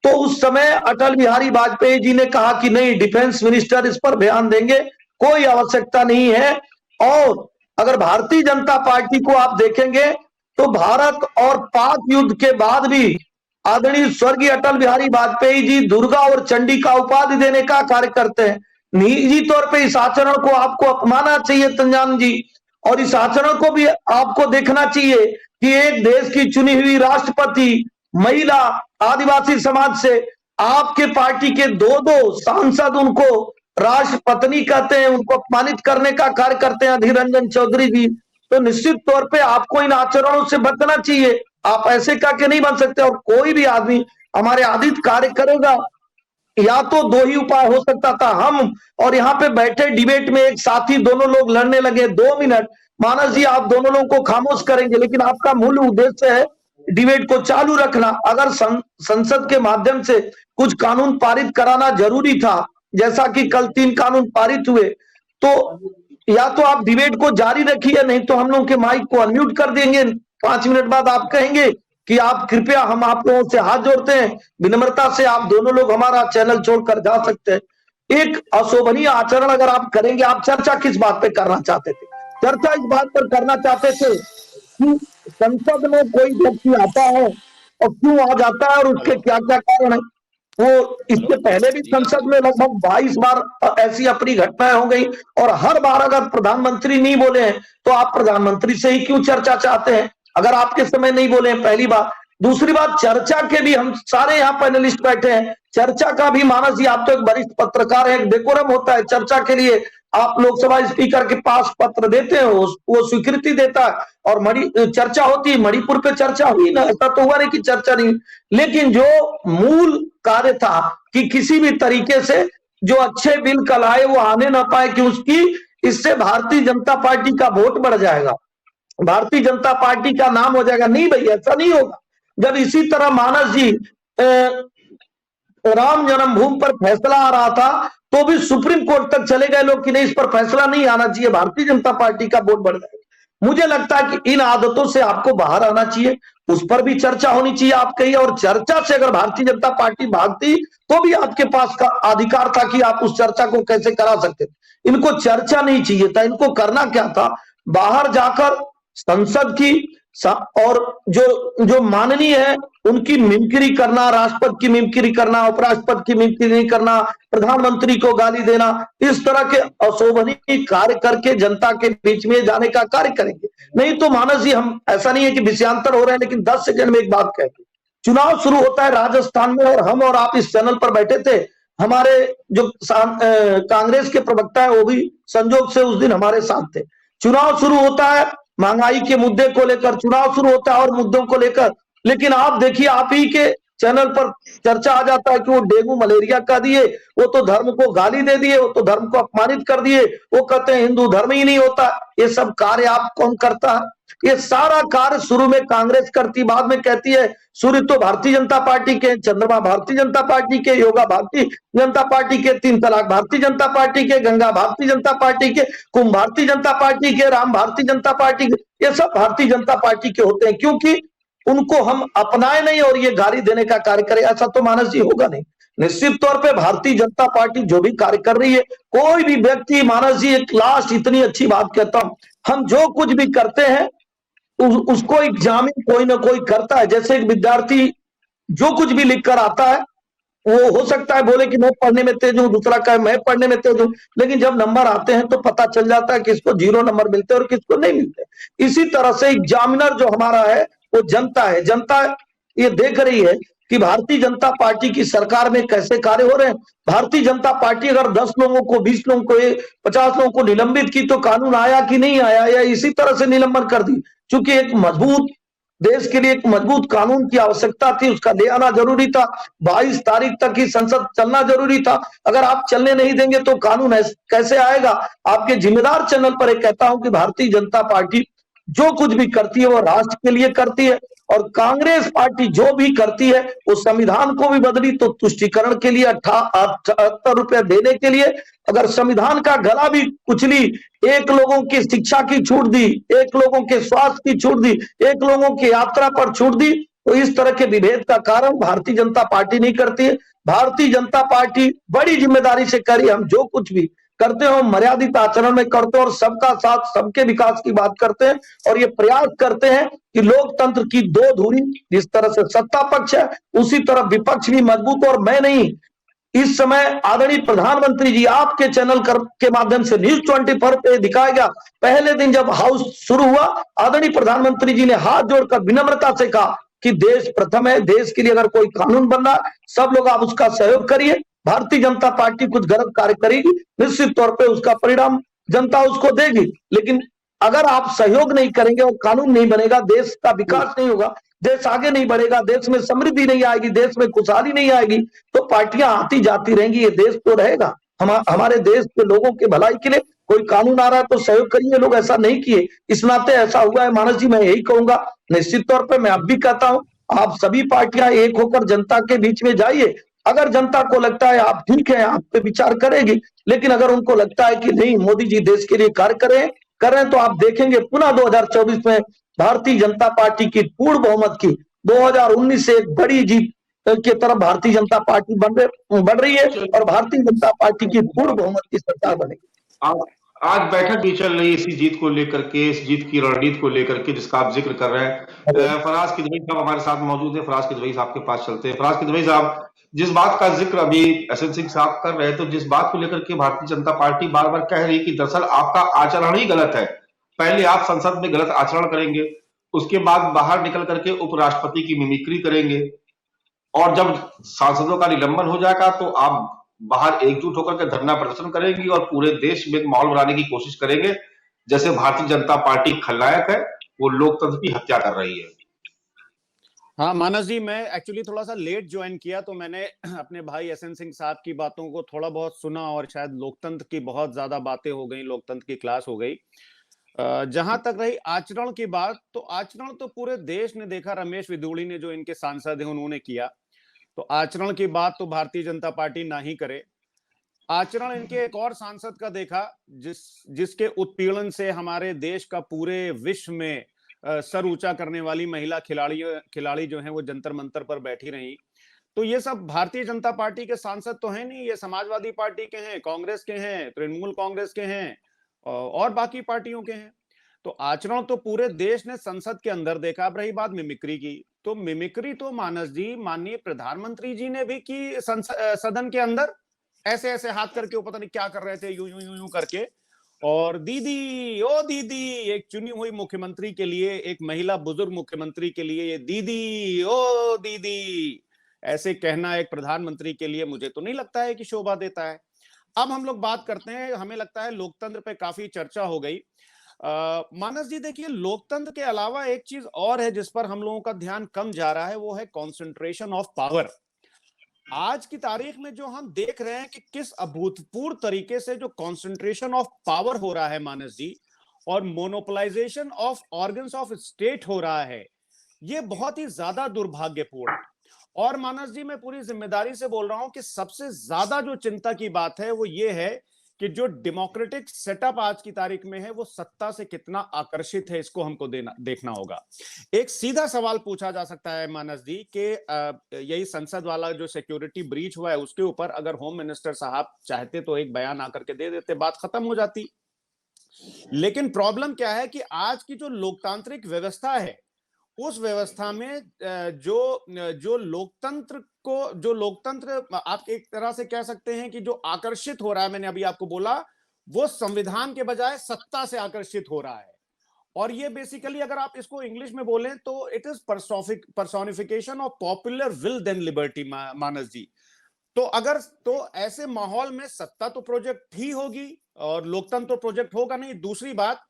तो उस समय अटल बिहारी वाजपेयी जी ने कहा कि नहीं, डिफेंस मिनिस्टर इस पर ध्यान देंगे, कोई आवश्यकता नहीं है। और अगर भारतीय जनता पार्टी को आप देखेंगे तो भारत और पाक युद्ध के बाद भी आदरणीय स्वर्गीय अटल बिहारी वाजपेयी जी दुर्गा और चंडी का उपाधि देने का कार्य करते हैं। निजी तौर पे इस आचरण को आपको अपनाना चाहिए तंजान जी, और इस आचरण को भी आपको देखना चाहिए कि एक देश की चुनी हुई राष्ट्रपति महिला आदिवासी समाज से आपके पार्टी के 2 सांसद उनको राष्ट्रपत्नी कहते हैं, उनको अपमानित करने का कार्य करते हैं, अधीर रंजन चौधरी जी। तो निश्चित तौर पे आपको इन आचरणों से बचना चाहिए। आप ऐसे करके नहीं बन सकते। और कोई भी आदमी हमारे आदित कार्य करेगा, या तो 2 ही उपाय हो सकता था, हम और यहाँ पे बैठे डिबेट में एक साथी दोनों लोग लड़ने लगे 2 मिनट, मानस जी आप दोनों लोगों को खामोश करेंगे, लेकिन आपका मूल उद्देश्य है डिबेट को चालू रखना। अगर संसद के माध्यम से कुछ कानून पारित कराना जरूरी था, जैसा कि कल 3 कानून पारित हुए, तो या तो आप डिबेट को जारी रखिए, नहीं तो हम लोग के माइक को अनम्यूट कर देंगे। 5 मिनट बाद आप कहेंगे कि आप कृपया, हम आप लोगों से हाथ जोड़ते हैं, विनम्रता से आप दोनों लोग हमारा चैनल छोड़कर जा सकते हैं। एक अशोभनीय आचरण अगर आप करेंगे, आप चर्चा किस बात पे करना चाहते थे? चर्चा इस बात पर करना चाहते थे कि संसद में कोई व्यक्ति आता है और क्यों आ जाता है और उसके क्या क्या कारण है। वो इससे पहले भी संसद में लगभग 22 बार ऐसी अपनी घटनाएं हो गई, और हर बार अगर प्रधानमंत्री नहीं बोले हैं तो आप प्रधानमंत्री से ही क्यों चर्चा चाहते हैं, अगर आपके समय नहीं बोले हैं? पहली बात। दूसरी बात, चर्चा के भी हम सारे यहाँ पैनलिस्ट बैठे हैं, चर्चा का भी मानस जी, आप तो एक वरिष्ठ पत्रकार हैं, एक डेकोरम होता है चर्चा के लिए। आप लोकसभा स्पीकर के पास पत्र देते हैं, वो स्वीकृति देता है और चर्चा होती है। मणिपुर पे चर्चा हुई ना, ऐसा तो हुआ नहीं कि चर्चा नहीं। लेकिन जो मूल कार्य था कि किसी भी तरीके से जो अच्छे बिल कल आए वो आने ना पाए, कि उसकी इससे भारतीय जनता पार्टी का वोट बढ़ जाएगा, भारतीय जनता पार्टी का नाम हो जाएगा। नहीं भाई, ऐसा नहीं होगा। जब इसी तरह मानस जी राम जन्मभूमि पर फैसला आ रहा था, तो भी सुप्रीम कोर्ट तक चले गए लोग कि नहीं, इस पर फैसला नहीं आना चाहिए, भारतीय जनता पार्टी का वोट बढ़ जाएगा। मुझे लगता है कि इन आदतों से आपको बाहर आना चाहिए, उस पर भी चर्चा होनी चाहिए आप कहिए। और चर्चा से अगर भारतीय जनता पार्टी भागती तो भी आपके पास का अधिकार था कि आप उस चर्चा को कैसे करा सकते थे। इनको चर्चा नहीं चाहिए था, इनको करना क्या था, बाहर जाकर संसद की और जो माननीय है उनकी मिमिक्री करना, राष्ट्रपति की मिमिक्री करना, उपराष्ट्रपति की मिमिक्री करना, प्रधानमंत्री को गाली देना, इस तरह के अशोभनीय कार्य करके जनता के बीच में जाने का कार्य करेंगे। नहीं तो मानस जी, हम ऐसा नहीं है कि विषयांतर हो रहे हैं, लेकिन 10 सेकंड में एक बात कहेंगे। चुनाव शुरू होता है राजस्थान में और हम और आप इस चैनल पर बैठे थे। हमारे जो कांग्रेस के प्रवक्ता है वो भी संजोग से उस दिन हमारे साथ थे। चुनाव शुरू होता है महंगाई के मुद्दे को लेकर, चुनाव शुरू होता है और मुद्दों को लेकर, लेकिन आप देखिए आप ही के चैनल पर चर्चा आ जाता है कि वो डेंगू मलेरिया का दिए, वो तो धर्म को गाली दे दिए, वो तो धर्म को अपमानित कर दिए, वो कहते हैं हिंदू धर्म ही नहीं होता। ये सब कार्य आप कौन करता है? ये सारा कार्य शुरू में कांग्रेस करती, बाद में कहती है सूर्य तो भारतीय जनता पार्टी के, चंद्रमा भारतीय जनता पार्टी के, योगा भारतीय जनता पार्टी के, 3 तलाक भारतीय जनता पार्टी के, गंगा भारतीय जनता पार्टी के, कुंभ भारतीय जनता पार्टी के, राम भारतीय जनता पार्टी के, ये सब भारतीय जनता पार्टी के होते हैं, क्योंकि उनको हम अपनाए नहीं और ये गाली देने का कार्य करें, ऐसा तो मानस जी होगा नहीं। निश्चित तौर पे भारतीय जनता पार्टी जो भी कार्य कर रही है, कोई भी व्यक्ति, मानस जी एक लास्ट इतनी अच्छी बात कहता हूं, हम जो कुछ भी करते हैं उसको एग्जामिन कोई ना कोई करता है। जैसे एक विद्यार्थी जो कुछ भी लिख कर आता है, वो हो सकता है बोले कि मैं पढ़ने में तेज हूं, दूसरा कहे मैं पढ़ने में तेज हूं, लेकिन जब नंबर आते हैं तो पता चल जाता है किसको 0 नंबर मिलते हैं और किसको नहीं मिलते। इसी तरह से एग्जामिनर जो हमारा है वो जनता है। जनता ये देख रही है कि भारतीय जनता पार्टी की सरकार में कैसे कार्य हो रहे हैं। भारतीय जनता पार्टी अगर 10 लोगों को, 20 लोगों को, 50 लोगों को निलंबित की तो कानून आया कि नहीं आया, या इसी तरह से निलंबन कर दी। चूंकि एक मजबूत देश के लिए एक मजबूत कानून की आवश्यकता थी, उसका ले आना जरूरी था। 22 तारीख तक ही संसद चलना जरूरी था। अगर आप चलने नहीं देंगे तो कानून कैसे आएगा? आपके जिम्मेदार चैनल पर एक कहता हूं कि भारतीय जनता पार्टी जो कुछ भी करती है वो राष्ट्र के लिए करती है, और कांग्रेस पार्टी जो भी करती है वो संविधान को भी बदली तो तुष्टीकरण के लिए 78 रुपए देने के लिए, अगर संविधान का गला भी कुचली, एक लोगों की शिक्षा की छूट दी, एक लोगों के स्वास्थ्य की छूट दी, एक लोगों की यात्रा पर छूट दी, तो इस तरह के विभेद का कारण भारतीय जनता पार्टी नहीं करती है। भारतीय जनता पार्टी बड़ी जिम्मेदारी से करी, हम जो कुछ भी करते हो मर्यादित आचरण में करते हैं और सबका साथ, सबके विकास की बात करते हैं, और ये प्रयास करते हैं कि लोकतंत्र की 2 धुरी, जिस तरह से सत्ता पक्ष है उसी तरह विपक्ष भी मजबूत। और मैं नहीं, इस समय आदरणीय प्रधानमंत्री जी आपके चैनल के माध्यम से न्यूज 24 पे दिखाया गया, पहले दिन जब हाउस शुरू हुआ, आदरणीय प्रधानमंत्री जी ने हाथ जोड़कर विनम्रता से कहा कि देश प्रथम है, देश के लिए अगर कोई कानून बन रहा है सब लोग आप उसका सहयोग करिए। भारतीय जनता पार्टी कुछ गलत कार्य करेगी, निश्चित तौर पे उसका परिणाम जनता उसको देगी, लेकिन अगर आप सहयोग नहीं करेंगे और कानून नहीं बनेगा, देश का विकास नहीं होगा, देश आगे नहीं बढ़ेगा, देश में समृद्धि नहीं आएगी, देश में खुशहाली नहीं आएगी, तो पार्टियां आती जाती रहेंगी, ये देश तो रहेगा। हमारे देश के लोगों के भलाई के लिए कोई कानून आ रहा है तो सहयोग करिए। लोग ऐसा नहीं किए, इस नाते ऐसा हुआ है। मानस जी मैं यही कहूंगा, निश्चित तौर पर मैं अब भी कहता हूं, आप सभी पार्टियां एक होकर जनता के बीच में जाइए। अगर जनता को लगता है आप ठीक है, आप पे विचार करेगी, लेकिन अगर उनको लगता है कि नहीं मोदी जी देश के लिए कार्य कर रहे हैं, तो आप देखेंगे पुनः 2024 में भारतीय जनता पार्टी की पूर्ण बहुमत की 2019 से एक बड़ी जीत की तरफ भारतीय जनता पार्टी बढ़ रही है, और भारतीय जनता पार्टी की पूर्ण बहुमत की सरकार बनेगी। आज बैठक भी चल रही है इसी जीत को लेकर के, इस जीत की रणनीति को लेकर के जिसका आप जिक्र कर रहे हैं। फराज किदवई साहब हमारे साथ मौजूद है। फराज किदवई साहब के पास चलते हैं। फराज किदवई साहब, जिस बात का जिक्र अभी एसएन सिंह साहब कर रहे हैं, तो जिस बात को लेकर के भारतीय जनता पार्टी बार बार कह रही है कि दरअसल आपका आचरण ही गलत है। पहले आप संसद में गलत आचरण करेंगे, उसके बाद बाहर निकल करके उपराष्ट्रपति की मिमिक्री करेंगे, और जब सांसदों का निलंबन हो जाएगा तो आप बाहर एकजुट होकर के धरना प्रदर्शन करेंगी और पूरे देश में एक माहौल बनाने की कोशिश करेंगे जैसे भारतीय जनता पार्टी खलनायक है, वो लोकतंत्र की हत्या कर रही है। हाँ मानस जी, मैं एक्चुअली थोड़ा सा लेट ज्वाइन किया, तो मैंने अपने भाई एसएन सिंह साहब की बातों को थोड़ा बहुत सुना, और शायद लोकतंत्र की बहुत ज्यादा बातें हो गई, लोकतंत्र की क्लास हो गई। जहां तक रही आचरण की बात, तो आचरण तो पूरे देश ने देखा। रमेश विदुड़ी ने, जो इनके सांसद हैं, उन्होंने किया। तो आचरण की बात तो भारतीय जनता पार्टी ना ही करे। आचरण इनके एक और सांसद का देखा, जिसके उत्पीड़न से हमारे देश का पूरे विश्व में सर ऊंचा करने वाली महिला खिलाड़ी जो हैं वो जंतर मंतर पर बैठी रही। तो ये सब भारतीय जनता पार्टी के सांसद तो हैं नहीं, ये समाजवादी पार्टी के हैं, कांग्रेस के हैं, तृणमूल कांग्रेस के हैं और बाकी पार्टियों के हैं। तो आचरण तो पूरे देश ने संसद के अंदर देखा। अब रही बात मिमिक्री की, तो मिमिक्री तो मानस जी माननीय प्रधानमंत्री जी ने भी की सदन के अंदर, ऐसे ऐसे हाथ करके, वो पता नहीं क्या कर रहे थे, यूं यूं यूं यूं करके। और दीदी, ओ दीदी, एक चुनी हुई मुख्यमंत्री के लिए, एक महिला बुजुर्ग मुख्यमंत्री के लिए ये दीदी, ओ दीदी ऐसे कहना एक प्रधानमंत्री के लिए मुझे तो नहीं लगता है कि शोभा देता है। अब हम लोग बात करते हैं, हमें लगता है लोकतंत्र पे काफी चर्चा हो गई। मानस जी देखिए, लोकतंत्र के अलावा एक चीज और है जिस पर हम लोगों का ध्यान कम जा रहा है, वो है कॉन्सेंट्रेशन ऑफ पावर। आज की तारीख में जो हम देख रहे हैं कि किस अभूतपूर्व तरीके से जो कॉन्सेंट्रेशन ऑफ पावर हो रहा है मानस जी, और monopolisation of organs of state हो रहा है, ये बहुत ही ज्यादा दुर्भाग्यपूर्ण है। और मानस जी मैं पूरी जिम्मेदारी से बोल रहा हूं कि सबसे ज्यादा जो चिंता की बात है वो ये है कि जो डेमोक्रेटिक सेटअप आज की तारीख में है वो सत्ता से कितना आकर्षित है, इसको हमको देखना होगा। एक सीधा सवाल पूछा जा सकता है मानस जी कि यही संसद वाला जो सिक्योरिटी ब्रीच हुआ है उसके ऊपर अगर होम मिनिस्टर साहब चाहते तो एक बयान आकर के दे देते, बात खत्म हो जाती। लेकिन प्रॉब्लम क्या है कि आज की जो लोकतांत्रिक व्यवस्था है उस व्यवस्था में जो लोकतंत्र आप एक तरह से कह सकते हैं कि जो आकर्षित हो रहा है, मैंने अभी आपको बोला, वो संविधान के बजाय सत्ता से आकर्षित हो रहा है। और ये बेसिकली अगर आप इसको इंग्लिश में बोलें तो it is personification of popular will then liberty Manas ji. तो ऐसे माहौल में सत्ता तो प्रोजेक्ट ही होगी और लोकतंत्र तो प्रोजेक्ट होगा नहीं। दूसरी बात,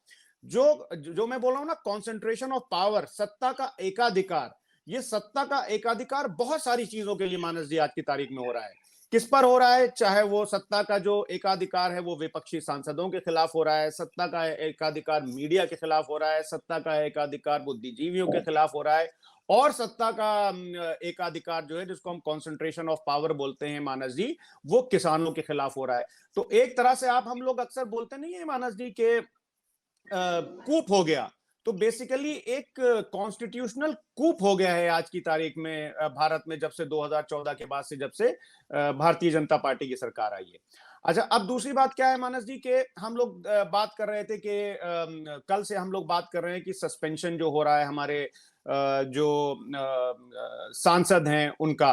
जो मैं बोल रहा हूं ना, कॉन्सेंट्रेशन ऑफ पावर, सत्ता का एकाधिकार, ये सत्ता का एकाधिकार बहुत सारी चीजों के लिए मानस जी आज की तारीख में हो रहा है। किस पर हो रहा है? चाहे वो सत्ता का जो एकाधिकार है वो विपक्षी सांसदों के खिलाफ हो रहा है, सत्ता का एकाधिकार मीडिया के खिलाफ हो रहा है, सत्ता का एकाधिकार बुद्धिजीवियों के खिलाफ हो रहा है, और सत्ता का एकाधिकार जो है जिसको हम कॉन्सेंट्रेशन ऑफ पावर बोलते हैं मानस जी, वो किसानों के खिलाफ हो रहा है। तो एक तरह से हम लोग अक्सर बोलते नहीं है मानस जी के कूप हो गया, तो बेसिकली एक कॉन्स्टिट्यूशनल कूप हो गया है आज की तारीख में भारत में, जब से 2014 के बाद से, जब से भारतीय जनता पार्टी की सरकार आई है। अच्छा, अब दूसरी बात क्या है मानस जी के हम लोग बात कर रहे थे कि कल से हम लोग बात कर रहे हैं कि सस्पेंशन जो हो रहा है हमारे जो सांसद हैं उनका।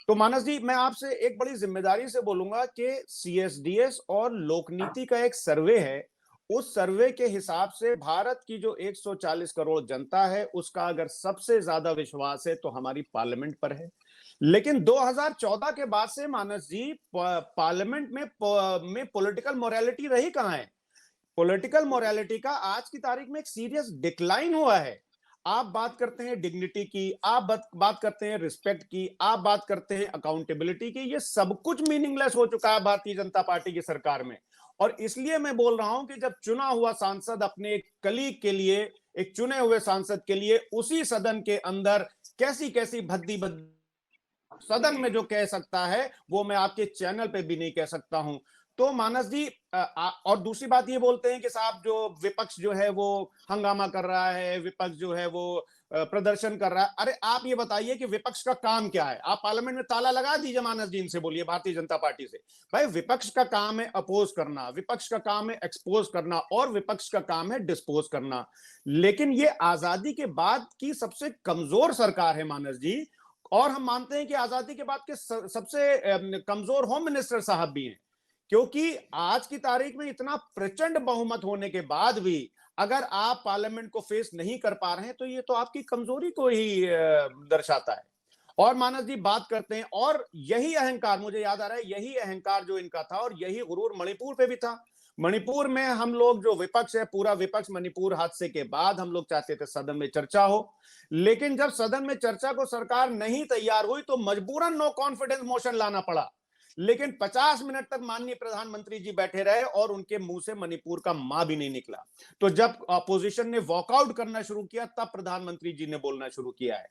तो मानस जी मैं आपसे एक बड़ी जिम्मेदारी से बोलूंगा कि सीएसडीएस और लोकनीति का एक सर्वे है, उस सर्वे के हिसाब से भारत की जो 140 करोड़ जनता है उसका अगर सबसे ज्यादा विश्वास है तो हमारी पार्लियामेंट पर है। लेकिन 2014 के बाद से मानस जी पार्लियामेंट में पॉलिटिकल मोरालिटी रही कहां है? पॉलिटिकल मोरालिटी का आज की तारीख में एक सीरियस डिक्लाइन हुआ है। आप बात करते हैं डिग्निटी की, आप बात करते हैं रिस्पेक्ट की, आप बात करते हैं अकाउंटेबिलिटी की, ये सब कुछ मीनिंगलेस हो चुका है भारतीय जनता पार्टी की सरकार में। और इसलिए मैं बोल रहा हूं कि जब चुना हुआ सांसद अपने एक कलीग के लिए, एक चुने हुए सांसद के लिए उसी सदन के अंदर कैसी कैसी भद्दी सदन में जो कह सकता है वो मैं आपके चैनल पे भी नहीं कह सकता हूं। तो मानस जी और दूसरी बात ये बोलते हैं कि साहब जो विपक्ष जो है वो हंगामा कर रहा है, विपक्ष जो है वो प्रदर्शन कर रहा है। अरे आप ये बताइए कि विपक्ष का काम क्या है? आप पार्लियामेंट में ताला लगा दीजिए मानस जी, इनसे बोलिए भारतीय जनता पार्टी से, भाई विपक्ष का काम है अपोज करना, विपक्ष का काम है एक्सपोज करना, और विपक्ष का काम है डिस्पोज करना। लेकिन ये आजादी के बाद की सबसे कमजोर सरकार है मानस जी, और हम मानते हैं कि आजादी के बाद के सबसे कमजोर होम मिनिस्टर साहब भी हैं, क्योंकि आज की तारीख में इतना प्रचंड बहुमत होने के बाद भी अगर आप पार्लियामेंट को फेस नहीं कर पा रहे हैं तो ये तो आपकी कमजोरी को ही दर्शाता है। और मानस जी बात करते हैं, और यही अहंकार, मुझे याद आ रहा है, यही अहंकार जो इनका था और यही गुरूर मणिपुर पे भी था। मणिपुर में हम लोग जो विपक्ष है, पूरा विपक्ष मणिपुर हादसे के बाद हम लोग चाहते थे सदन में चर्चा हो, लेकिन जब सदन में चर्चा को सरकार नहीं तैयार हुई तो मजबूरन नो कॉन्फिडेंस मोशन लाना पड़ा। लेकिन 50 मिनट तक माननीय प्रधानमंत्री जी बैठे रहे और उनके मुंह से मणिपुर का मां भी नहीं निकला। तो जब अपोजिशन ने वॉकआउट करना शुरू किया तब प्रधानमंत्री जी ने बोलना शुरू किया है।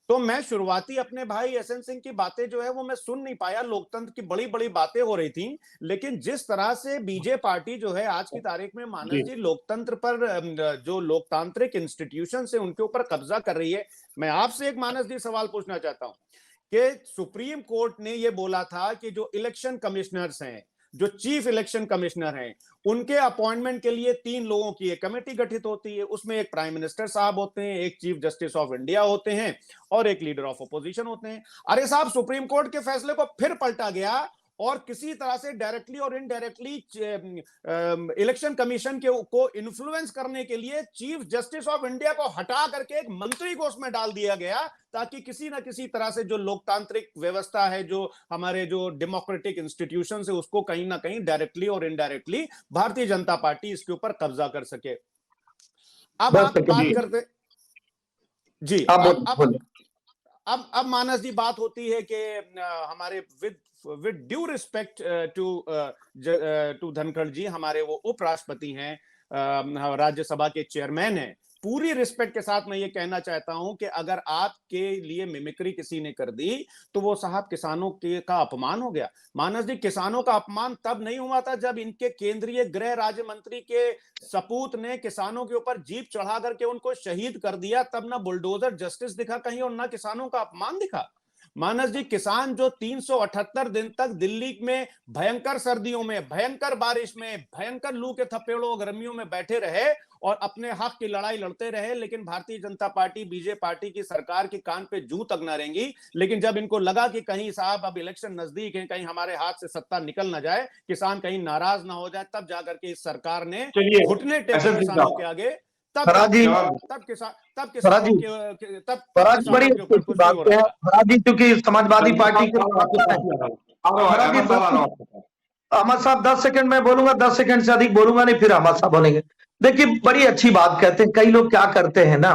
तो मैं शुरुआती अपने भाई एसएन सिंह की बातें जो है वो मैं सुन नहीं पाया, लोकतंत्र की बड़ी बड़ी बातें हो रही थी, लेकिन जिस तरह से बीजेपी पार्टी जो है आज की तारीख में मानस जी लोकतंत्र पर, जो लोकतांत्रिक इंस्टीट्यूशन है उनके ऊपर कब्जा कर रही है। मैं आपसे एक मानस जी सवाल पूछना चाहता हूं कि सुप्रीम कोर्ट ने यह बोला था कि जो इलेक्शन कमिश्नर्स हैं जो चीफ इलेक्शन कमिश्नर हैं, उनके अपॉइंटमेंट के लिए 3 लोगों की एक कमेटी गठित होती है। उसमें एक प्राइम मिनिस्टर साहब होते हैं, एक चीफ जस्टिस ऑफ इंडिया होते हैं और एक लीडर ऑफ अपोजिशन होते हैं। अरे साहब, सुप्रीम कोर्ट के फैसले को फिर पलटा गया और किसी तरह से डायरेक्टली और इनडायरेक्टली इलेक्शन कमीशन को इन्फ्लुएंस करने के लिए चीफ जस्टिस ऑफ इंडिया को हटा करके एक मंत्री को उसमें डाल दिया गया, ताकि किसी ना किसी तरह से जो लोकतांत्रिक व्यवस्था है, जो हमारे जो डेमोक्रेटिक इंस्टीट्यूशन है, उसको कहीं ना कहीं डायरेक्टली और इनडायरेक्टली भारतीय जनता पार्टी इसके ऊपर कब्जा कर सके। अब आप बात करते जी, अब मानस जी, बात होती है कि हमारे with due respect to Dhankhar ji, हमारे वो उपराष्ट्रपति हैं, राज्यसभा के चेयरमैन हैं। पूरी रिस्पेक्ट के साथ मैं ये कहना चाहता हूं कि अगर आपके लिए मिमिक्री किसी ने कर दी तो वो साहब किसानों का अपमान हो गया। मानस जी, किसानों का अपमान तब नहीं हुआ था जब इनके केंद्रीय गृह राज्य मंत्री के सपूत ने किसानों के ऊपर जीप चढ़ा करके उनको शहीद कर दिया, तब ना बुलडोजर जस्टिस दिखा कहीं और ना किसानों का अपमान दिखा। मानस जी, किसान जो 378 दिन तक दिल्ली में भयंकर सर्दियों में, भयंकर बारिश में, भयंकर लू के थपेड़ों गर्मियों में बैठे रहे और अपने हक की लड़ाई लड़ते रहे, लेकिन Bharatiya Janata party, BJP party की सरकार के कान पे जूं तक ना रहेंगी। लेकिन जब इनको लगा कि कहीं साहब अब इलेक्शन नजदीक है, कहीं हमारे हाथ से सत्ता निकल ना जाए, किसान कहीं नाराज ना हो जाए, तब जाकर के इस सरकार ने घुटने टेके किसानों के आगे, तब बड़ी बात है फराजी, क्योंकि समाजवादी पार्टी के अहमद साहब 10 सेकंड में बोलूंगा, 10 सेकंड से अधिक बोलूंगा नहीं, फिर अहमद साहब बोलेंगे। देखिए, बड़ी अच्छी बात कहते हैं। कई लोग क्या करते हैं ना,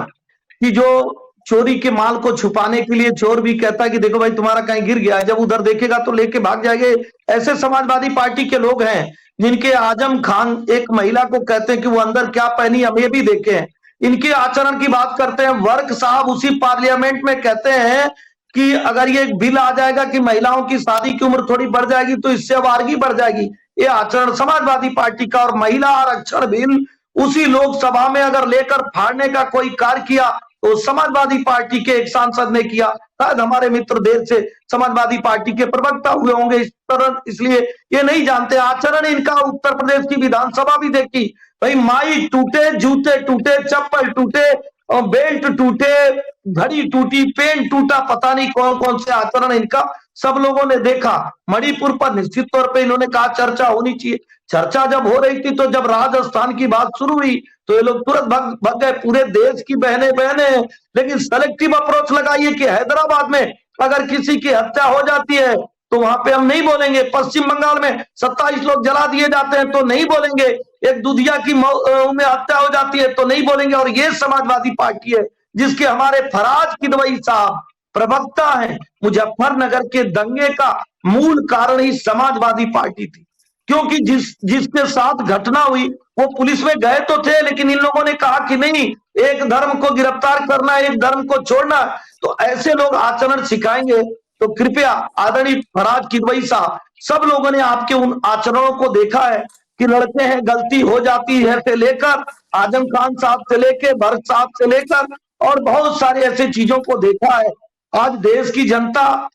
कि जो चोरी के माल को छुपाने के लिए चोर भी कहता है कि देखो भाई तुम्हारा कहीं गिर गया है, जब उधर देखेगा तो लेके भाग जाएंगे। ऐसे समाजवादी पार्टी के लोग हैं जिनके आजम खान एक महिला को कहते हैं कि वो अंदर क्या पहनी, हम ये भी देखे हैं। इनके आचरण की बात करते हैं। वर्क साहब उसी पार्लियामेंट में कहते हैं कि अगर ये बिल आ जाएगा कि महिलाओं की शादी की उम्र थोड़ी बढ़ जाएगी तो इससे अब आगे बढ़ जाएगी। ये आचरण समाजवादी पार्टी का। और महिला आरक्षण बिल उसी लोकसभा में अगर लेकर फाड़ने का कोई कार्य किया तो समाजवादी पार्टी के एक सांसद ने किया। शायद हमारे मित्र देर से समाजवादी पार्टी के प्रवक्ता हुए होंगे इस तरह, इसलिए ये नहीं जानते। आचरण इनका उत्तर प्रदेश की विधानसभा भी देखी भाई, माइक टूटे, जूते टूटे, चप्पल टूटे, बेल्ट टूटे, घड़ी टूटी, पेन टूटा, पता नहीं कौन कौन से आचरण इनका सब लोगों ने देखा। मणिपुर पर निश्चित तौर पे इन्होंने कहा चर्चा होनी चाहिए। चर्चा जब हो रही थी तो जब राजस्थान की बात शुरू हुई तो ये लोग तुरंत भाग गए। पूरे देश की बहनें हैं, लेकिन सेलेक्टिव अप्रोच लगाइए कि हैदराबाद में अगर किसी की हत्या हो जाती है तो वहां पे हम नहीं बोलेंगे। पश्चिम बंगाल में 27 लोग जला दिए जाते हैं तो नहीं बोलेंगे। एक दुधिया की में हत्या हो जाती है तो नहीं बोलेंगे। और ये समाजवादी पार्टी है जिसके हमारे फराज किदवई साहब प्रवक्ता हैं। मुजफ्फरनगर के दंगे का मूल कारण ही समाजवादी पार्टी थी, क्योंकि जिसके साथ घटना हुई वो पुलिस में गए तो थे, लेकिन इन लोगों ने कहा कि नहीं, एक धर्म को गिरफ्तार करना, एक धर्म को छोड़ना। तो ऐसे लोग आचरण सिखाएंगे तो कृपया आदरणीय फराज किदवई साहब, सब लोगों ने आपके उन आचरणों को देखा है कि लड़ते हैं, गलती हो जाती है से लेकर आजम खान साहब से लेकर भरत साहब से लेकर और बहुत सारे ऐसे चीजों को देखा है। आज देश की जनता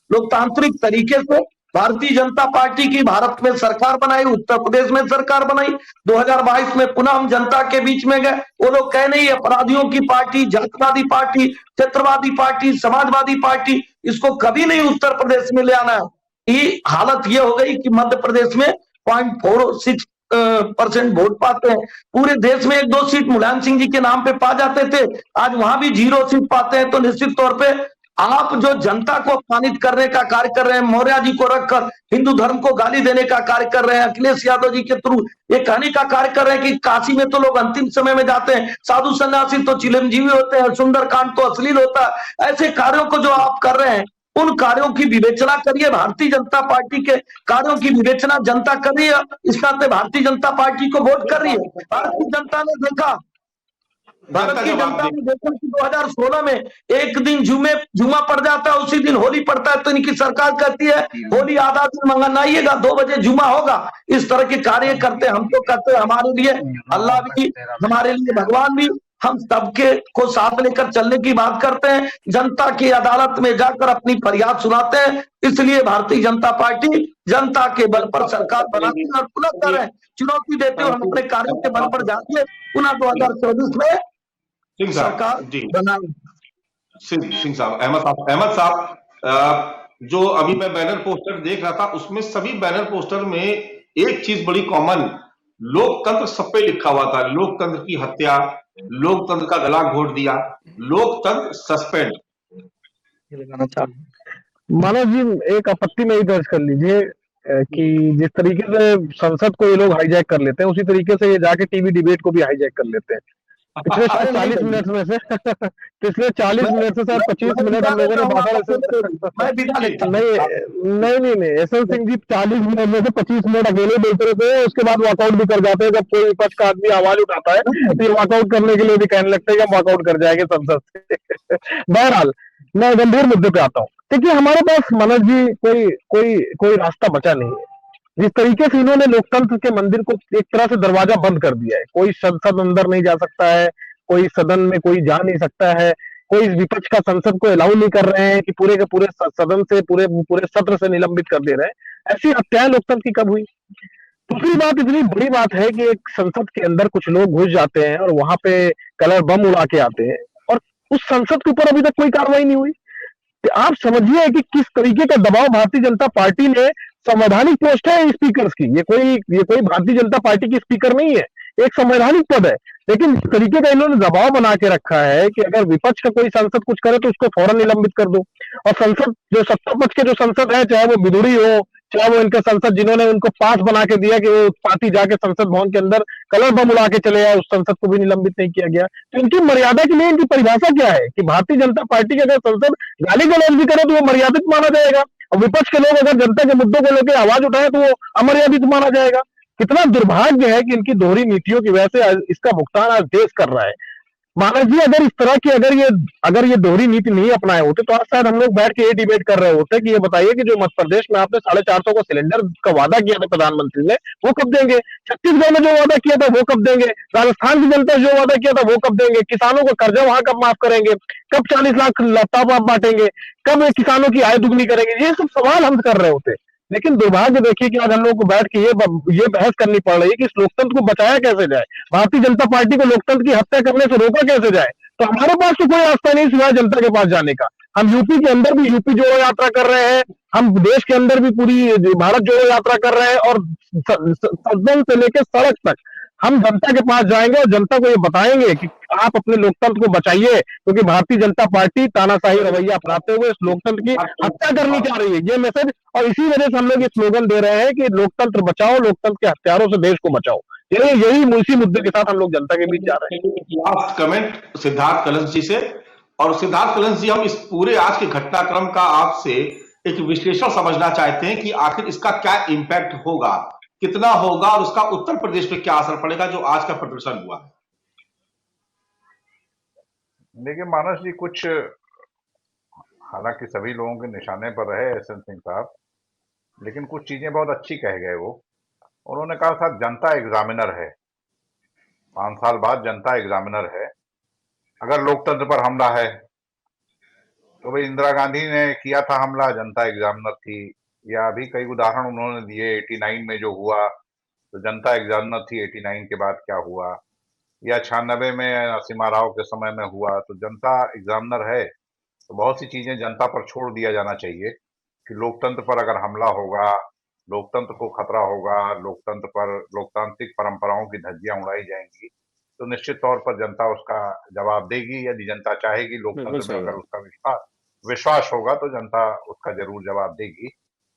लोकतांत्रिक तरीके से भारतीय जनता पार्टी की भारत में सरकार बनाई, उत्तर प्रदेश में सरकार बनाई। 2022 में पुनः हम जनता के बीच में गए। वो लोग कह नहीं अपराधियों की पार्टी, जातिवादी पार्टी, क्षेत्रवादी पार्टी, समाजवादी पार्टी, इसको कभी नहीं उत्तर प्रदेश में ले आना। ये हालत ये हो गई कि मध्य प्रदेश में 0.46% वोट पाते हैं। पूरे देश में 1-2 सीट मुलायम सिंह जी के नाम पे पा जाते थे, आज वहां भी 0 सीट पाते हैं। तो निश्चित तौर पे आप जो जनता को अपमानित करने का कार्य कर रहे हैं, मौर्य जी को रखकर हिंदू धर्म को गाली देने का कार्य कर रहे हैं, अखिलेश यादव जी के थ्रू ये कहने का कार्य कर रहे हैं कि काशी में तो लोग अंतिम समय में जाते हैं, साधु सन्यासी तो चिरंजीवी होते हैं, सुंदरकांड तो अश्लील होता है। ऐसे कार्यों को जो आप कर रहे हैं उन कार्यों की विवेचना करिए। भारतीय जनता पार्टी के कार्यों की विवेचना जनता कर रही है, इस नाते भारतीय जनता पार्टी को वोट कर रही है। भारतीय जनता ने देखा, भारत की जनता ने देखा कि 2016 में एक दिन जुमा पड़ जाता है, उसी दिन होली पड़ता है, तो इनकी सरकार कहती है होली आधा दिन मनाइएगा, 2 बजे जुमा होगा। इस तरह के कार्य करते, हम तो कहते हैं हमारे लिए अल्लाह भी, हमारे लिए भगवान भी, हम सबके को साथ लेकर चलने की बात करते हैं। जनता की अदालत में जाकर अपनी फरियाद सुनाते हैं। इसलिए भारतीय जनता पार्टी जनता के बल पर सरकार बनाते हैं और पुनः कर रहे हैं, चुनौती देते हुए हम अपने कार्यों के बल पर जाके पुनः 2024 में सिंह साहब सरकार जी, बनाएंगे। सिंह साहब, अहमद साहब, जो अभी मैं बैनर पोस्टर देख रहा था उसमें सभी बैनर पोस्टर में एक चीज बड़ी कॉमन, लोकतंत्र सब पे लिखा हुआ था, लोकतंत्र की हत्या, लोकतंत्र का गला घोट दिया, लोकतंत्र सस्पेंड। मानव जी, एक आपत्ति में ही दर्ज कर लीजिए कि जिस तरीके से संसद को ये लोग हाईजैक कर लेते हैं, उसी तरीके से ये जाके टीवी डिबेट को भी हाईजैक कर लेते हैं। पिछले अरे नहीं 40 मिनट में से पिछले 40 मिनट से सर 25 मिनट हम लोगों ने भाषण मैं विदा लेता हूं। नहीं एसएल सिंह जी 40 मिनट में से 25 मिनट अकेले बोलते रहते हैं, उसके बाद वॉकआउट भी कर जाते हैं। जब कोई विपक्ष का आदमी आवाज उठाता है तो ये वॉकआउट करने के लिए भी कहने लगते हैं कि हम वॉकआउट कर जाएंगे संसद से। बहरहाल मैं गंभीर मुद्दे पे आता हूँ। देखिए, हमारे पास मनोज जी कोई रास्ता बचा नहीं है। जिस तरीके से इन्होंने लोकतंत्र के मंदिर को एक तरह से दरवाजा बंद कर दिया है, कोई संसद अंदर नहीं जा सकता है, कोई सदन में कोई जा नहीं सकता है, कोई विपक्ष का संसद को अलाउ नहीं कर रहे हैं कि पूरे के पूरे सदन से पूरे सत्र से निलंबित कर दे रहे हैं। ऐसी हत्याएं लोकतंत्र की कब हुई? दूसरी बात, इतनी बड़ी बात है कि एक संसद के अंदर कुछ लोग घुस जाते हैं और वहां पे कलर बम उड़ा के आते हैं और उस संसद के ऊपर अभी तक कोई कार्रवाई नहीं हुई। तो आप समझिए कि किस तरीके का दबाव भारतीय जनता पार्टी ने, संवैधानिक पोस्ट है स्पीकर की, ये कोई भारतीय जनता पार्टी की स्पीकर नहीं है, एक संवैधानिक पद है, लेकिन इस तरीके का इन्होंने दबाव बना के रखा है कि अगर विपक्ष का कोई सांसद कुछ करे तो उसको फौरन निलंबित कर दो। और संसद, जो सत्ता पक्ष के जो संसद है, चाहे वो बिधुड़ी हो, चाहे वो इनके संसद जिन्होंने उनको पास बना के दिया कि वो पार्टी जाके संसद भवन के अंदर कलर बम उड़ा के चले आए, उस संसद को भी निलंबित नहीं किया गया। तो इनकी मर्यादा के लिए इनकी परिभाषा क्या है कि भारतीय जनता पार्टी की अगर संसद गाली गलौज भी करे तो वो मर्यादित माना जाएगा, और विपक्ष के लोग अगर जनता के मुद्दों को लेकर आवाज उठाए तो वो अमर्यादित माना जाएगा। कितना दुर्भाग्य है कि इनकी दोहरी नीतियों की वजह से इसका भुगतान आज देश कर रहा है। महाराज जी, अगर इस तरह की अगर ये दोहरी नीति नहीं अपनाए होते तो आज शायद हम लोग बैठ के ये डिबेट कर रहे होते कि ये बताइए कि जो मध्य प्रदेश में आपने 450 को सिलेंडर का वादा किया था प्रधानमंत्री ने, वो कब देंगे? छत्तीसगढ़ में जो वादा किया था वो कब देंगे? राजस्थान की जनता जो वादा किया था वो कब देंगे? किसानों का कर्जा वहां कब माफ करेंगे? कब 40 लाख लैपटॉप आप बांटेंगे? कब किसानों की आय दुगनी करेंगे? ये सब सवाल हम कर रहे होते। लेकिन दुर्भाग्य देखिए कि आज हम लोग को बैठ के ये बहस करनी पड़ रही है कि इस लोकतंत्र को बचाया कैसे जाए, भारतीय जनता पार्टी को लोकतंत्र की हत्या करने से रोका कैसे जाए। तो हमारे पास तो कोई रास्ता नहीं सिवाय जनता के पास जाने का। हम यूपी के अंदर भी यूपी जोड़ो यात्रा कर रहे हैं, हम देश के अंदर भी पूरी भारत जोड़ो यात्रा कर रहे हैं, और सदन से लेकर सड़क तक हम जनता के पास जाएंगे और जनता को ये बताएंगे कि आप अपने लोकतंत्र को बचाइए, क्योंकि भारतीय जनता पार्टी तानाशाही रवैया अपनाते हुए इस लोकतंत्र की हत्या करनी चाह रही है, ये मैसेज। और इसी वजह से हम लोग ये स्लोगन दे रहे हैं कि लोकतंत्र बचाओ, लोकतंत्र के हत्यारों से देश को बचाओ। यही इसी मुद्दे के साथ हम लोग जनता के बीच जा रहे हैं। लास्ट कमेंट सिद्धार्थ कलश जी से। और सिद्धार्थ कलश जी, हम इस पूरे आज के घटनाक्रम का आपसे एक विश्लेषण समझना चाहते हैं कि आखिर इसका क्या इम्पैक्ट होगा, कितना होगा, और उसका उत्तर प्रदेश पे क्या असर पड़ेगा जो आज का प्रदर्शन हुआ है। देखिए मानस जी, कुछ हालांकि सभी लोगों के निशाने पर रहे एसएन सिंह साहब, लेकिन कुछ चीजें बहुत अच्छी कह गए वो। उन्होंने कहा था जनता एग्जामिनर है, 5 साल बाद जनता एग्जामिनर है। अगर लोकतंत्र पर हमला है तो भाई इंदिरा गांधी ने किया था हमला, जनता एग्जामिनर थी। या अभी कई उदाहरण उन्होंने दिए, 89 में जो हुआ तो जनता एग्जामिनर थी, 89 के बाद क्या हुआ, या 96 में नरसिम्हा राव के समय में हुआ, तो जनता एग्जामिनर है। तो बहुत सी चीजें जनता पर छोड़ दिया जाना चाहिए कि लोकतंत्र पर अगर हमला होगा, लोकतंत्र को खतरा होगा, लोकतंत्र पर लोकतांत्रिक परंपराओं की धज्जियां उड़ाई जाएंगी, तो निश्चित तौर पर जनता उसका जवाब देगी। यदि जनता चाहेगी, लोकतंत्र में अगर उसका विश्वास होगा तो जनता उसका जरूर जवाब देगी।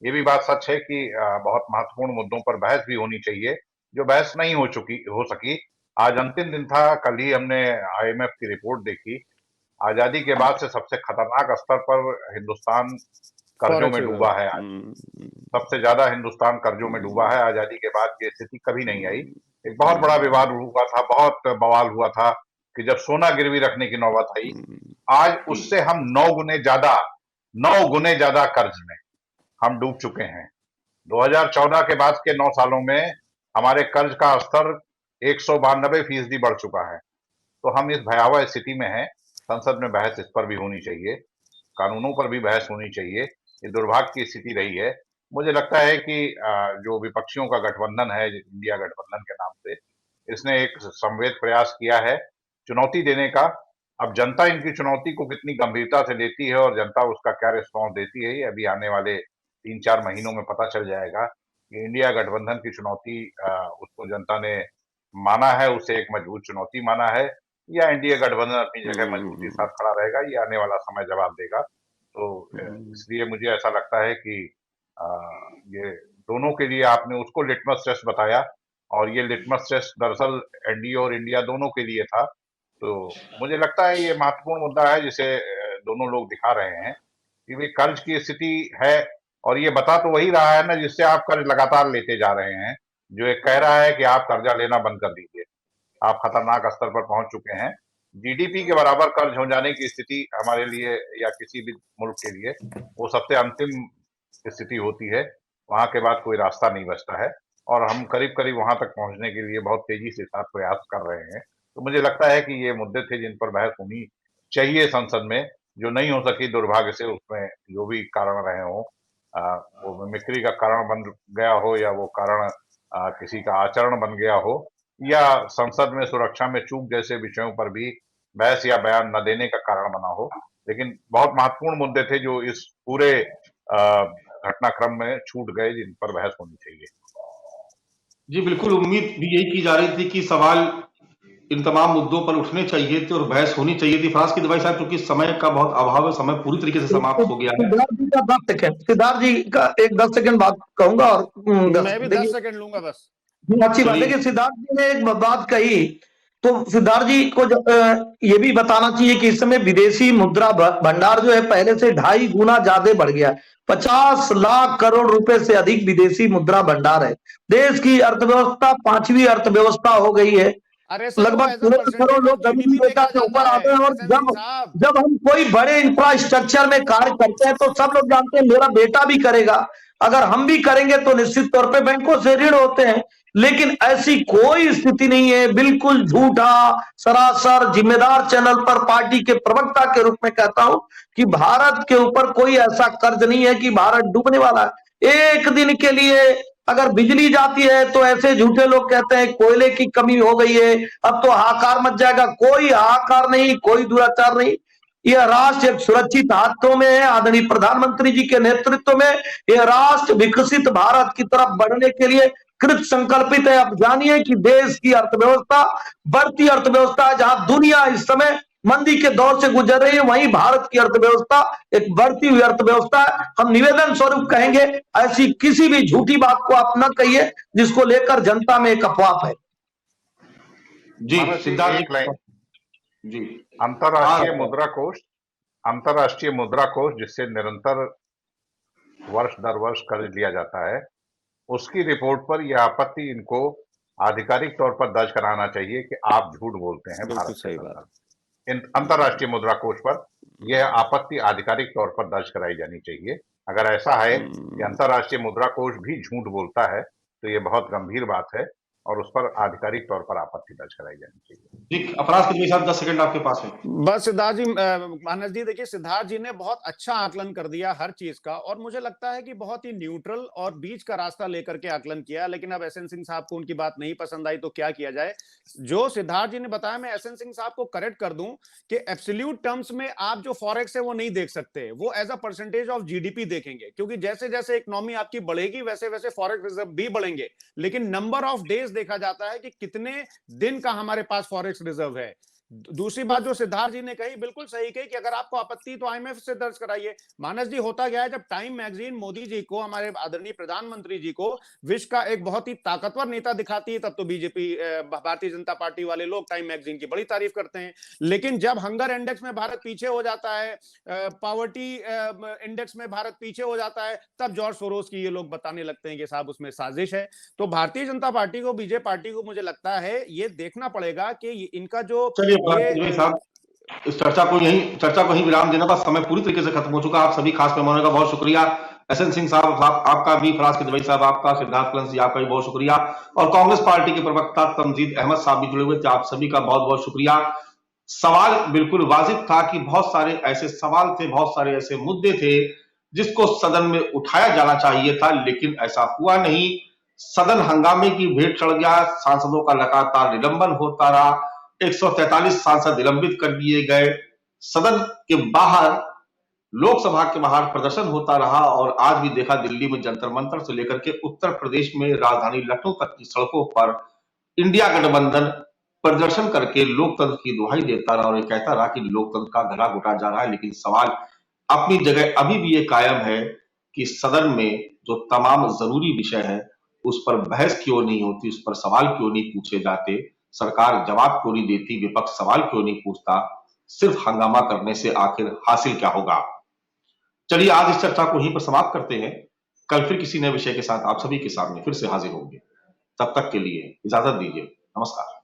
ये भी बात सच है कि बहुत महत्वपूर्ण मुद्दों पर बहस भी होनी चाहिए, जो बहस नहीं हो सकी। आज अंतिम दिन था, कल ही हमने IMF की रिपोर्ट देखी। आजादी के बाद से सबसे खतरनाक स्तर पर हिंदुस्तान कर्जों में डूबा है। सबसे ज्यादा हिंदुस्तान कर्जों में डूबा है। आजादी के बाद की स्थिति कभी नहीं आई। एक बहुत बड़ा विवाद हुआ था, बहुत बवाल हुआ था कि जब सोना गिरवी रखने की नौबत आई। आज उससे हम 9 गुने ज्यादा कर्ज में हम डूब चुके हैं। 2014 के बाद के 9 सालों में हमारे कर्ज का स्तर 192% बढ़ चुका है। तो हम इस भयावह स्थिति में हैं। संसद में बहस इस पर भी होनी चाहिए, कानूनों पर भी बहस होनी चाहिए। ये दुर्भाग्य की स्थिति रही है मुझे लगता है कि जो विपक्षियों का गठबंधन है इंडिया गठबंधन के नाम से, इसने एक संवेद प्रयास किया है चुनौती देने का। अब जनता इनकी चुनौती को कितनी गंभीरता से लेती है और जनता उसका क्या रिस्पॉन्स देती है, ये अभी आने वाले 3-4 महीनों में पता चल जाएगा कि इंडिया गठबंधन की चुनौती उसको जनता ने माना है, उसे एक मजबूत चुनौती माना है, या इंडिया गठबंधन अपनी जगह मजबूती के साथ खड़ा रहेगा, ये आने वाला समय जवाब देगा। तो इसलिए मुझे ऐसा लगता है कि ये दोनों के लिए आपने उसको लिटमस टेस्ट बताया, और ये लिटमस टेस्ट दरअसल एनडीए और इंडिया दोनों के लिए था। तो मुझे लगता है ये महत्वपूर्ण मुद्दा है जिसे दोनों लोग दिखा रहे हैं कि भाई कर्ज की स्थिति है, और ये बता तो वही रहा है ना जिससे आप कर्ज लगातार लेते जा रहे हैं, जो एक कह रहा है कि आप कर्जा लेना बंद कर दीजिए, आप खतरनाक स्तर पर पहुंच चुके हैं। जीडीपी के बराबर कर्ज हो जाने की स्थिति हमारे लिए या किसी भी मुल्क के लिए वो सबसे अंतिम स्थिति होती है, वहां के बाद कोई रास्ता नहीं बचता है, और हम करीब करीब वहां तक पहुंचने के लिए बहुत तेजी से साथ प्रयास कर रहे हैं। तो मुझे लगता है कि ये मुद्दे थे जिन पर बहस होनी चाहिए संसद में, जो नहीं हो सकी दुर्भाग्य से, उसमें जो भी कारण रहे हों, वो मिमिक्री का कारण बन गया हो, या वो कारण किसी का आचरण बन गया हो, या संसद में सुरक्षा में चूक जैसे विषयों पर भी बहस या बयान न देने का कारण बना हो, लेकिन बहुत महत्वपूर्ण मुद्दे थे जो इस पूरे घटनाक्रम में छूट गए, जिन पर बहस होनी चाहिए। जी बिल्कुल, उम्मीद भी यही की जा रही थी कि सवाल इन तमाम मुद्दों पर उठने चाहिए थे और बहस होनी चाहिए थी। फराज की दवाई साहब, क्योंकि समय का बहुत अभाव है, समय पूरी तरीके से समाप्त हो गया है। सिद्धार्थ जी का 10 सेकंड, सिद्धार्थ जी का एक 10 सेकंड बात कहूंगा, और मैं भी 10 सेकंड लूंगा बस। अच्छी बात है कि सिद्धार्थ जी ने एक बात कही, तो सिद्धार्थ जी को ये भी बताना चाहिए कि इस समय विदेशी मुद्रा भंडार जो है पहले से 2.5 गुना ज्यादा बढ़ गया है। 50 लाख करोड़ रुपए से अधिक विदेशी मुद्रा भंडार है। देश की अर्थव्यवस्था 5वीं अर्थव्यवस्था हो गई है। अरे सर, लगभग 16 करोड़ लोग गरीबी रेखा से ऊपर आते हैं, और जब हम कोई बड़े इंफ्रास्ट्रक्चर में कार्य करते हैं तो सब लोग जानते हैं मेरा बेटा भी करेगा, अगर हम भी करेंगे तो निश्चित तौर पे बैंकों से ऋण होते हैं, लेकिन ऐसी कोई स्थिति नहीं है। बिल्कुल झूठा, सरासर जिम्मेदार चैनल पर पार्टी के प्रवक्ता के रूप में कहता हूं कि भारत के ऊपर कोई ऐसा कर्ज नहीं है कि भारत डूबने वाला है। एक दिन के लिए अगर बिजली जाती है तो ऐसे झूठे लोग कहते हैं कोयले की कमी हो गई है, अब तो हाहाकार मच जाएगा। कोई हाहाकार नहीं, कोई दुराचार नहीं। यह राष्ट्र एक सुरक्षित हाथों में है। आदरणीय प्रधानमंत्री जी के नेतृत्व में यह राष्ट्र विकसित भारत की तरफ बढ़ने के लिए कृत संकल्पित है। अब जानिए कि देश की अर्थव्यवस्था बढ़ती अर्थव्यवस्था है। जहां दुनिया इस समय मंदी के दौर से गुजर रही है, वहीं भारत की अर्थव्यवस्था एक बढ़ती हुई अर्थव्यवस्था है। हम निवेदन स्वरूप कहेंगे, ऐसी किसी भी झूठी बात को आप न कहिए जिसको लेकर जनता में एक अफवाह है। जी सिद्धार्थ जी, अंतरराष्ट्रीय मुद्रा कोष जिससे निरंतर वर्ष दर वर्ष कर्ज लिया जाता है, उसकी रिपोर्ट पर यह आपत्ति इनको आधिकारिक तौर पर दर्ज कराना चाहिए कि आप झूठ बोलते हैं। भारत सही बात। अंतरराष्ट्रीय मुद्रा कोष पर यह आपत्ति आधिकारिक तौर पर दर्ज कराई जानी चाहिए। अगर ऐसा है कि अंतरराष्ट्रीय मुद्रा कोष भी झूठ बोलता है तो यह बहुत गंभीर बात है, और उस पर आधिकारिक तौर पर आपत्ति दर्ज कराई जानी चाहिए। जी अपराध के साथ 10 सेकंड आपके पास है। बस सिद्धार्थ जी, मानस जी, देखिए सिद्धार्थ जी ने बहुत अच्छा आकलन कर दिया हर चीज का, और मुझे लगता है कि बहुत ही न्यूट्रल और बीच का रास्ता लेकर के आकलन किया। लेकिन अब एसएन सिंह साहब को उनकी बात नहीं पसंद आई तो क्या किया जाए। जो सिद्धार्थ जी ने बताया, मैं एसएन सिंह साहब को करेक्ट कर दूं कि एब्सोल्यूट टर्म्स में आप जो फॉरेक्स है वो नहीं देख सकते, वो as a percentage of GDP देखेंगे, क्योंकि जैसे जैसे इकोनॉमी आपकी बढ़ेगी वैसे वैसे फॉरेक्स रिजर्व भी बढ़ेंगे। लेकिन नंबर ऑफ डेज देखा जाता है कि कितने दिन का हमारे पास फॉरेक्स रिजर्व है। दूसरी बात जो सिद्धार्थ जी ने कही, बिल्कुल सही कही कि अगर आपको आपत्ति तो आईएमएफ से दर्ज कराइए। मानस जी, होता गया है जब टाइम मैगजीन मोदी जी को, हमारे आदरणीय प्रधानमंत्री जी को विश्व का एक बहुत ही ताकतवर नेता दिखाती है, तब तो बीजेपी, भारतीय जनता पार्टी वाले लोग टाइम मैगजीन की बड़ी तारीफ करते हैं। लेकिन जब हंगर इंडेक्स में भारत पीछे हो जाता है, पॉवर्टी इंडेक्स में भारत पीछे हो जाता है, तब जॉर्ज सोरोस की ये लोग बताने लगते हैं कि साहब उसमें साजिश है। तो भारतीय जनता पार्टी को, बीजेपी पार्टी को, मुझे लगता है ये देखना पड़ेगा कि इनका जो साहब, इस चर्चा को यहीं विराम देना था। समय पूरी तरीके से खत्म हो चुका। आप सभी खास मेहमानों का बहुत शुक्रिया। एसएन सिंह साहब आपका भी, फराज किदवई साहब आपका, सिद्धार्थ कलंस जी आपका भी बहुत शुक्रिया, और कांग्रेस पार्टी के प्रवक्ता तमजीद अहमद साहब भी जुड़े हुए थे। आप सभी का बहुत बहुत शुक्रिया। सवाल बिल्कुल वाजिब था कि बहुत सारे ऐसे सवाल थे, बहुत सारे ऐसे मुद्दे थे जिसको सदन में उठाया जाना चाहिए था, लेकिन ऐसा हुआ नहीं। सदन हंगामे की भेंट चढ़ गया, सांसदों का लगातार निलंबन होता रहा, 143 सांसद निलंबित कर दिए गए, सदन के बाहर, लोकसभा के बाहर प्रदर्शन होता रहा और आज भी देखा दिल्ली में जंतर मंतर से लेकर के उत्तर प्रदेश में राजधानी लखनऊ तक की सड़कों पर इंडिया गठबंधन प्रदर्शन करके लोकतंत्र की दुहाई देता रहा और ये कहता रहा कि लोकतंत्र का गला घोटा जा रहा है। लेकिन सवाल अपनी जगह अभी भी ये कायम है कि सदन में जो तमाम जरूरी विषय है उस पर बहस क्यों नहीं होती, उस पर सवाल क्यों नहीं पूछे जाते, सरकार जवाब क्यों नहीं देती, विपक्ष सवाल क्यों नहीं पूछता, सिर्फ हंगामा करने से आखिर हासिल क्या होगा। चलिए आज इस चर्चा को यहीं पर समाप्त करते हैं। कल फिर किसी नए विषय के साथ आप सभी के सामने फिर से हाजिर होंगे। तब तक के लिए इजाजत दीजिए। नमस्कार।